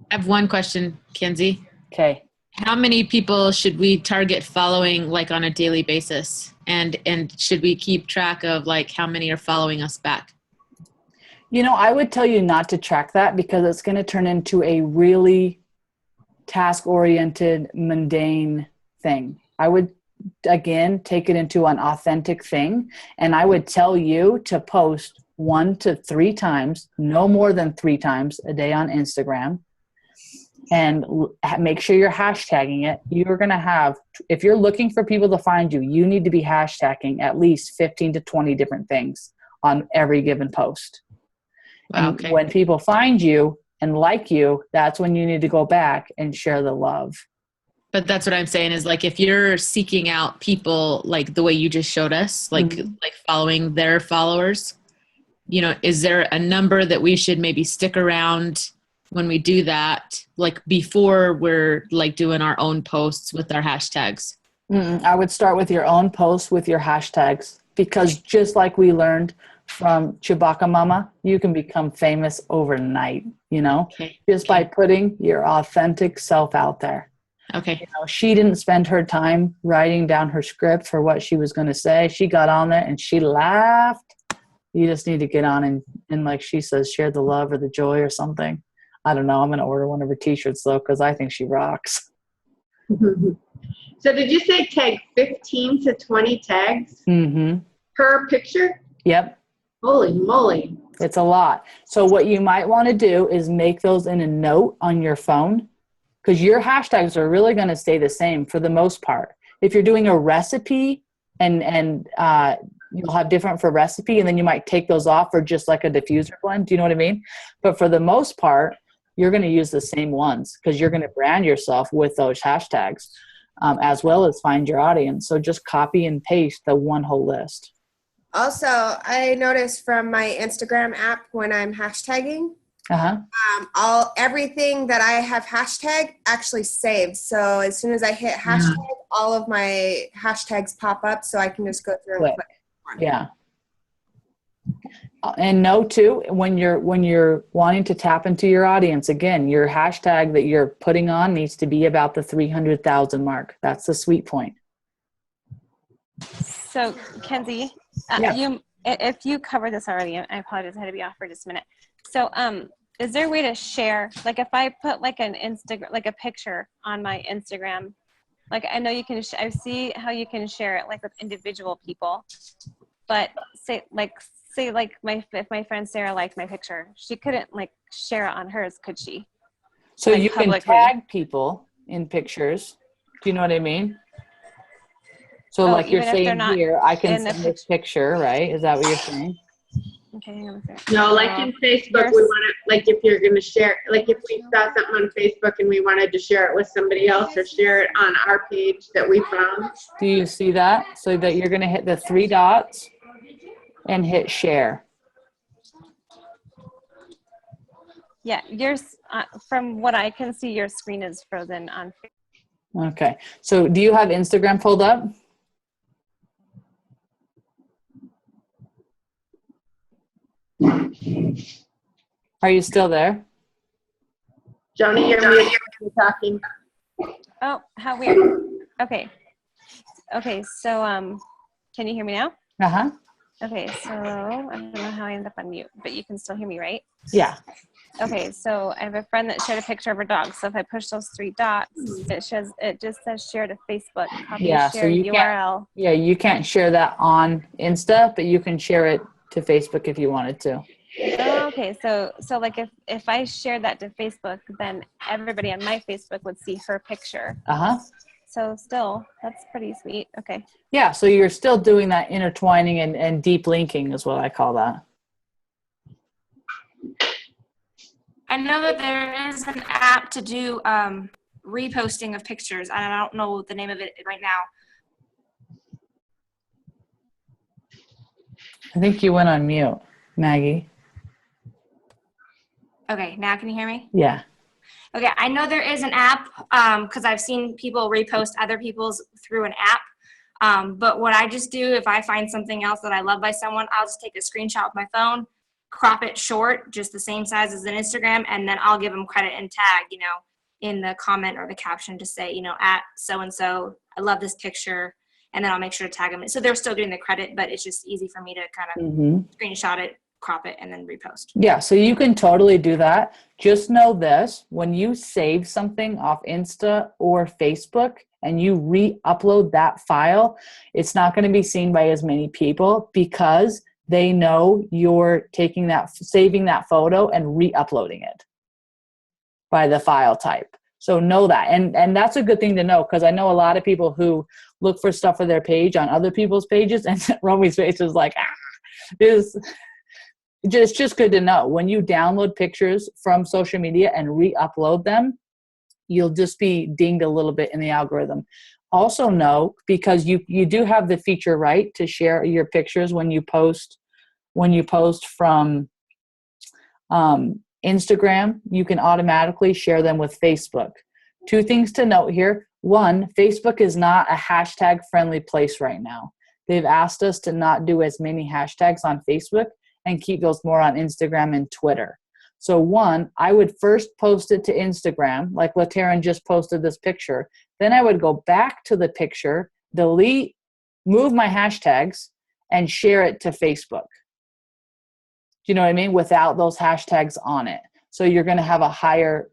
I have one question, Kenzie. Okay. How many people should we target following like on a daily basis? And should we keep track of like how many are following us back? You know, I would tell you not to track that because it's going to turn into a really task-oriented, mundane thing. I would, again, take it into an authentic thing. And I would tell you to post 1 to 3 times, no more than 3 times a day on Instagram. And make sure you're hashtagging it. You're going to have, if you're looking for people to find you, you need to be hashtagging at least 15 to 20 different things on every given post. And Okay. when people find you and like you, that's when you need to go back and share the love. But that's what I'm saying is like if you're seeking out people like the way you just showed us, like like following their followers, you know, is there a number that we should maybe stick around when we do that, like before we're like doing our own posts with our hashtags? I would start with your own posts with your hashtags, because just like we learned from Chewbacca Mama, you can become famous overnight, you know, just by putting your authentic self out there. Okay. You know, she didn't spend her time writing down her script for what she was going to say. She got on there and she laughed. You just need to get on and like she says, share the love or the joy or something. I don't know. I'm going to order one of her t-shirts though, because I think she rocks. So did you say tag 15 to 20 tags per picture? Yep. Holy moly. It's a lot. So what you might want to do is make those in a note on your phone, because your hashtags are really going to stay the same for the most part. If you're doing a recipe and you'll have different for recipe, and then you might take those off for just like a diffuser blend. Do you know what I mean? But for the most part, you're going to use the same ones because you're going to brand yourself with those hashtags, as well as find your audience. So just copy and paste the one whole list. Also, I noticed from my Instagram app when I'm hashtagging, everything that I have hashtag actually saves. So as soon as I hit hashtag, all of my hashtags pop up, so I can just go through and click. Yeah. And know too, when you're wanting to tap into your audience, again, your hashtag that you're putting on needs to be about the 300,000 mark. That's the sweet point. So, Kenzie, if you covered this already, I apologize, I had to be off for just a minute. So, is there a way to share, like if I put like an Instagram, like a picture on my Instagram, like I know you can, I see how you can share it like with individual people, but say like if my friend Sarah liked my picture, she couldn't like share it on hers, could she? So like you publicly. can tag people in pictures. Do you know what I mean? So like you're saying here, I can send this picture, right? Is that what you're saying? Okay, hang on a second. No, like in Facebook, we want to, like if you're going to share, like if we saw something on Facebook and we wanted to share it with somebody else or share it on our page that we found. Do you see that? So that you're going to hit the 3 dots and hit share. Yeah, yours, from what I can see, your screen is frozen on Facebook. Okay. So do you have Instagram pulled up? Are you still there? Joni, you're muted. You're talking. Oh, how weird. Okay. Okay, so can you hear me now? Okay, so I don't know how I ended up on mute, but you can still hear me, right? Yeah. Okay, so I have a friend that shared a picture of her dog. So if I push those 3 dots, it just says share to Facebook, copy Yeah, so share you URL. you can't share that on Insta, but you can share it to Facebook if you wanted to. Oh, okay, so like if I shared that to Facebook, then everybody on my Facebook would see her picture. Uh-huh. So still, that's pretty sweet. Okay. Yeah, so you're still doing that intertwining and deep linking is what I call that. I know that there is an app to do reposting of pictures, and I don't know the name of it right now. I think you went on mute, Maggie. Okay, now can you hear me? Yeah. Okay, I know there is an app because I've seen people repost other people's through an app. But what I just do, if I find something else that I love by someone, I'll just take a screenshot with my phone, crop it short, just the same size as an Instagram, and then I'll give them credit and tag, in the comment or the caption to say, at so-and-so, I love this picture, and then I'll make sure to tag them. So they're still getting the credit, but it's just easy for me to kind of screenshot it, crop it, and then repost. Yeah, so you can totally do that. Just know this, when you save something off Insta or Facebook and you re-upload that file, it's not going to be seen by as many people because they know you're taking that, saving that photo and re-uploading it by the file type. So know that. And that's a good thing to know because I know a lot of people who look for stuff for their page on other people's pages, and Romy's face is like, it's just good to know. When you download pictures from social media and re-upload them, you'll just be dinged a little bit in the algorithm. Also know, because you do have the feature right to share your pictures when you post from Instagram, you can automatically share them with Facebook. 2 things to note here. 1, Facebook is not a hashtag friendly place right now. They've asked us to not do as many hashtags on Facebook and keep those more on Instagram and Twitter. So 1, I would first post it to Instagram, like LaTaryn just posted this picture. Then I would go back to the picture, delete, move my hashtags, and share it to Facebook. Do you know what I mean? Without those hashtags on it. So you're going to have a higher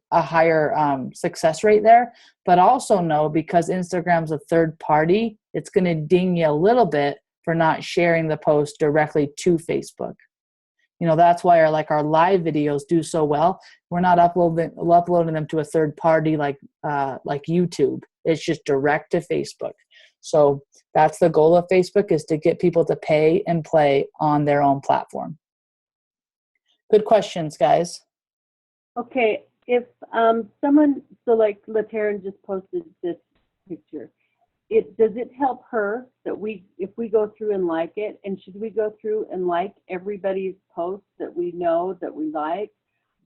success rate there. But also know, because Instagram's a third party, it's going to ding you a little bit for not sharing the post directly to Facebook. That's why our live videos do so well. We're not uploading them to a third party like YouTube. It's just direct to Facebook. So that's the goal of Facebook, is to get people to pay and play on their own platform. Good questions, guys. Okay, if someone, so like LaTaryn just posted this picture, does it help her that if we go through and like it, and should we go through and like everybody's posts that we know that we like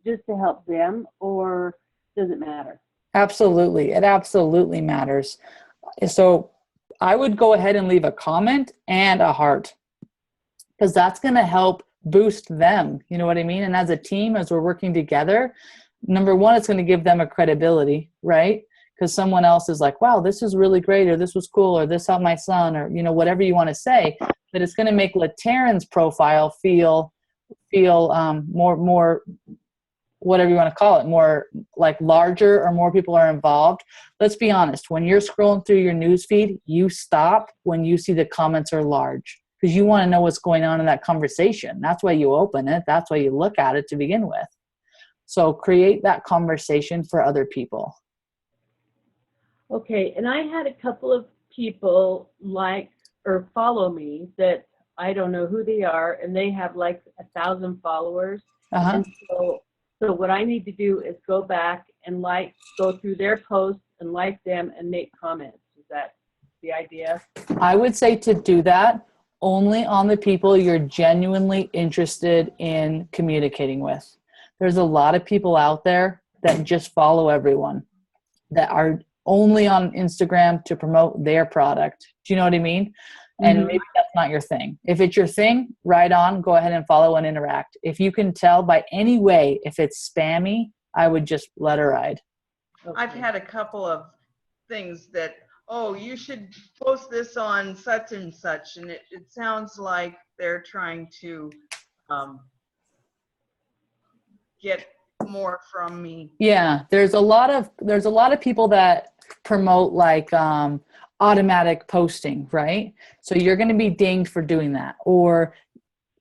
just to help them, or does it matter? Absolutely. It absolutely matters. So I would go ahead and leave a comment and a heart, because that's going to help boost them. You know what I mean? And as a team, as we're working together, number 1, it's going to give them a credibility, right? Because someone else is like, wow, this is really great, or this was cool, or this helped my son, or whatever you want to say. But it's going to make LaTaryn's profile feel more, whatever you want to call it, more like larger, or more people are involved. Let's be honest, when you're scrolling through your news feed, you stop when you see the comments are large, because you want to know what's going on in that conversation. That's why you open it. That's why you look at it to begin with. So create that conversation for other people. Okay, and I had a couple of people like or follow me that I don't know who they are, and they have like 1,000 followers. And so what I need to do is go back and go through their posts and like them and make comments. Is that the idea? I would say to do that only on the people you're genuinely interested in communicating with. There's a lot of people out there that just follow everyone, that are only on Instagram to promote their product. Do you know what I mean? And maybe that's not your thing. If it's your thing, right on, go ahead and follow and interact. If you can tell by any way if it's spammy, I would just let her ride. I've had a couple of things that, oh, you should post this on such and such, and it sounds like they're trying to get more from me. Yeah, there's a lot of people that promote like automatic posting, right? So you're going to be dinged for doing that, or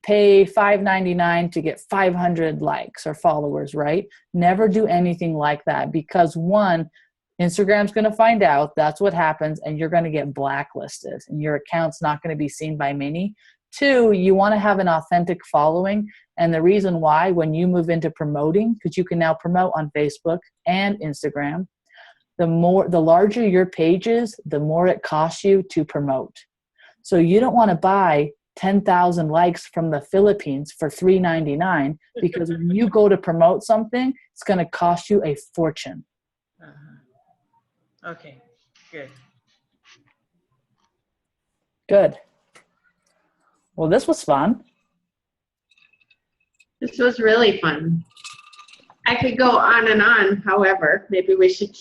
pay $5.99 to get 500 likes or followers, right? Never do anything like that, because one, Instagram's going to find out that's what happens, and you're going to get blacklisted and your account's not going to be seen by many. Two, you want to have an authentic following. And the reason why, when you move into promoting, because you can now promote on Facebook and Instagram, the larger your page is, the more it costs you to promote. So you don't want to buy 10,000 likes from the Philippines for $3.99, because when you go to promote something, it's going to cost you a fortune. Okay, good. Good. Well, this was fun. This was really fun. I could go on and on. However, maybe we should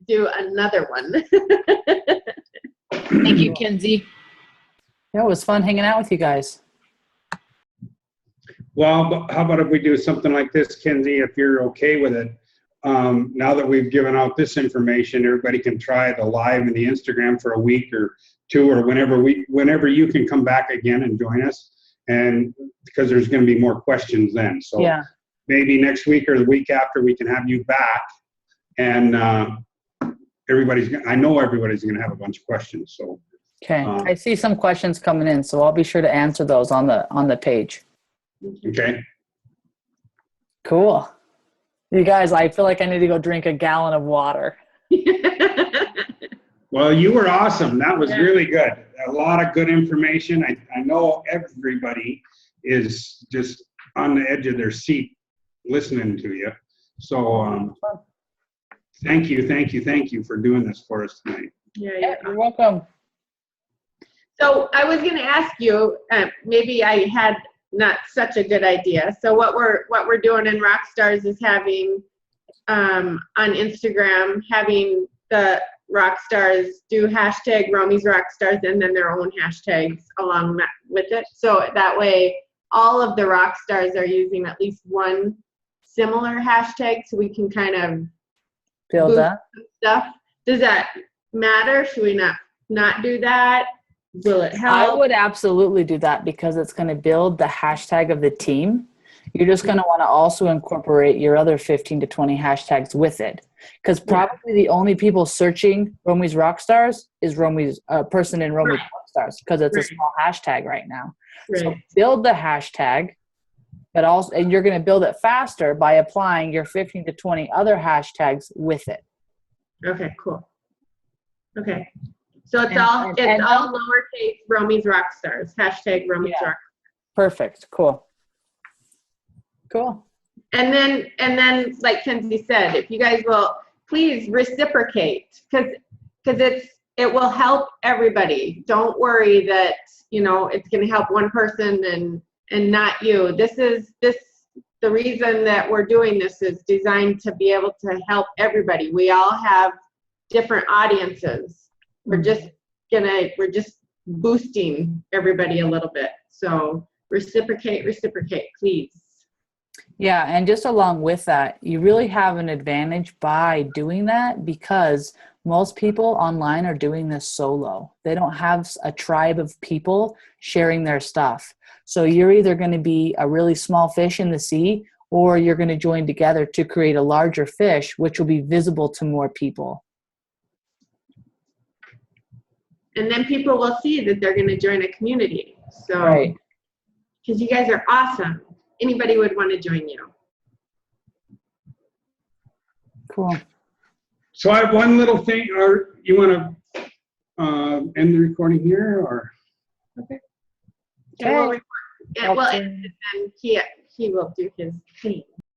do another one. Thank you, Kenzie. Yeah, it was fun hanging out with you guys. Well, how about if we do something like this, Kenzie, if you're okay with it? Now that we've given out this information, everybody can try the live and the Instagram for a week or two, or whenever you can come back again and join us, and because there's going to be more questions then. So yeah, maybe next week or the week after we can have you back, and I know everybody's going to have a bunch of questions. So okay, I see some questions coming in, so I'll be sure to answer those on the page. Okay. Cool. You guys, I feel like I need to go drink a gallon of water. Well, you were awesome. That was really good. A lot of good information. I know everybody is just on the edge of their seat listening to you. So thank you for doing this for us tonight. Yeah, you're welcome. So I was going to ask you, maybe I had not such a good idea. So what we're doing in Rockstars is having on Instagram, having the Rockstars do hashtag Romy's Rockstars and then their own hashtags along with it. So that way all of the Rockstars are using at least one similar hashtag, so we can kind of build that stuff. Does that matter? Should we not do that? Will it help? I would absolutely do that, because it's going to build the hashtag of the team. You're just going to want to also incorporate your other 15 to 20 hashtags with it, because probably the only people searching Romy's Rockstars is Romy's person in Romy's Rockstars, because it's a small hashtag right now. So build the hashtag, but also, and you're going to build it faster by applying your 15 to 20 other hashtags with it. Okay, cool. Okay. So it's all lowercase Romy's Rockstars. Hashtag Romy's Rockstars. Perfect. Cool. And then like Kenzie said, if you guys will please reciprocate, because it will help everybody. Don't worry that it's going to help one person and not you. The reason that we're doing this is designed to be able to help everybody. We all have different audiences. We're just boosting everybody a little bit. So reciprocate, please. Yeah, and just along with that, you really have an advantage by doing that, because most people online are doing this solo. They don't have a tribe of people sharing their stuff. So you're either going to be a really small fish in the sea, or you're going to join together to create a larger fish, which will be visible to more people. And then people will see that they're going to join a community. So, because you guys are awesome. Anybody would want to join you. Cool. So I have one little thing, or you want to end the recording here, or? Okay. Yeah, well, and then he will do his thing.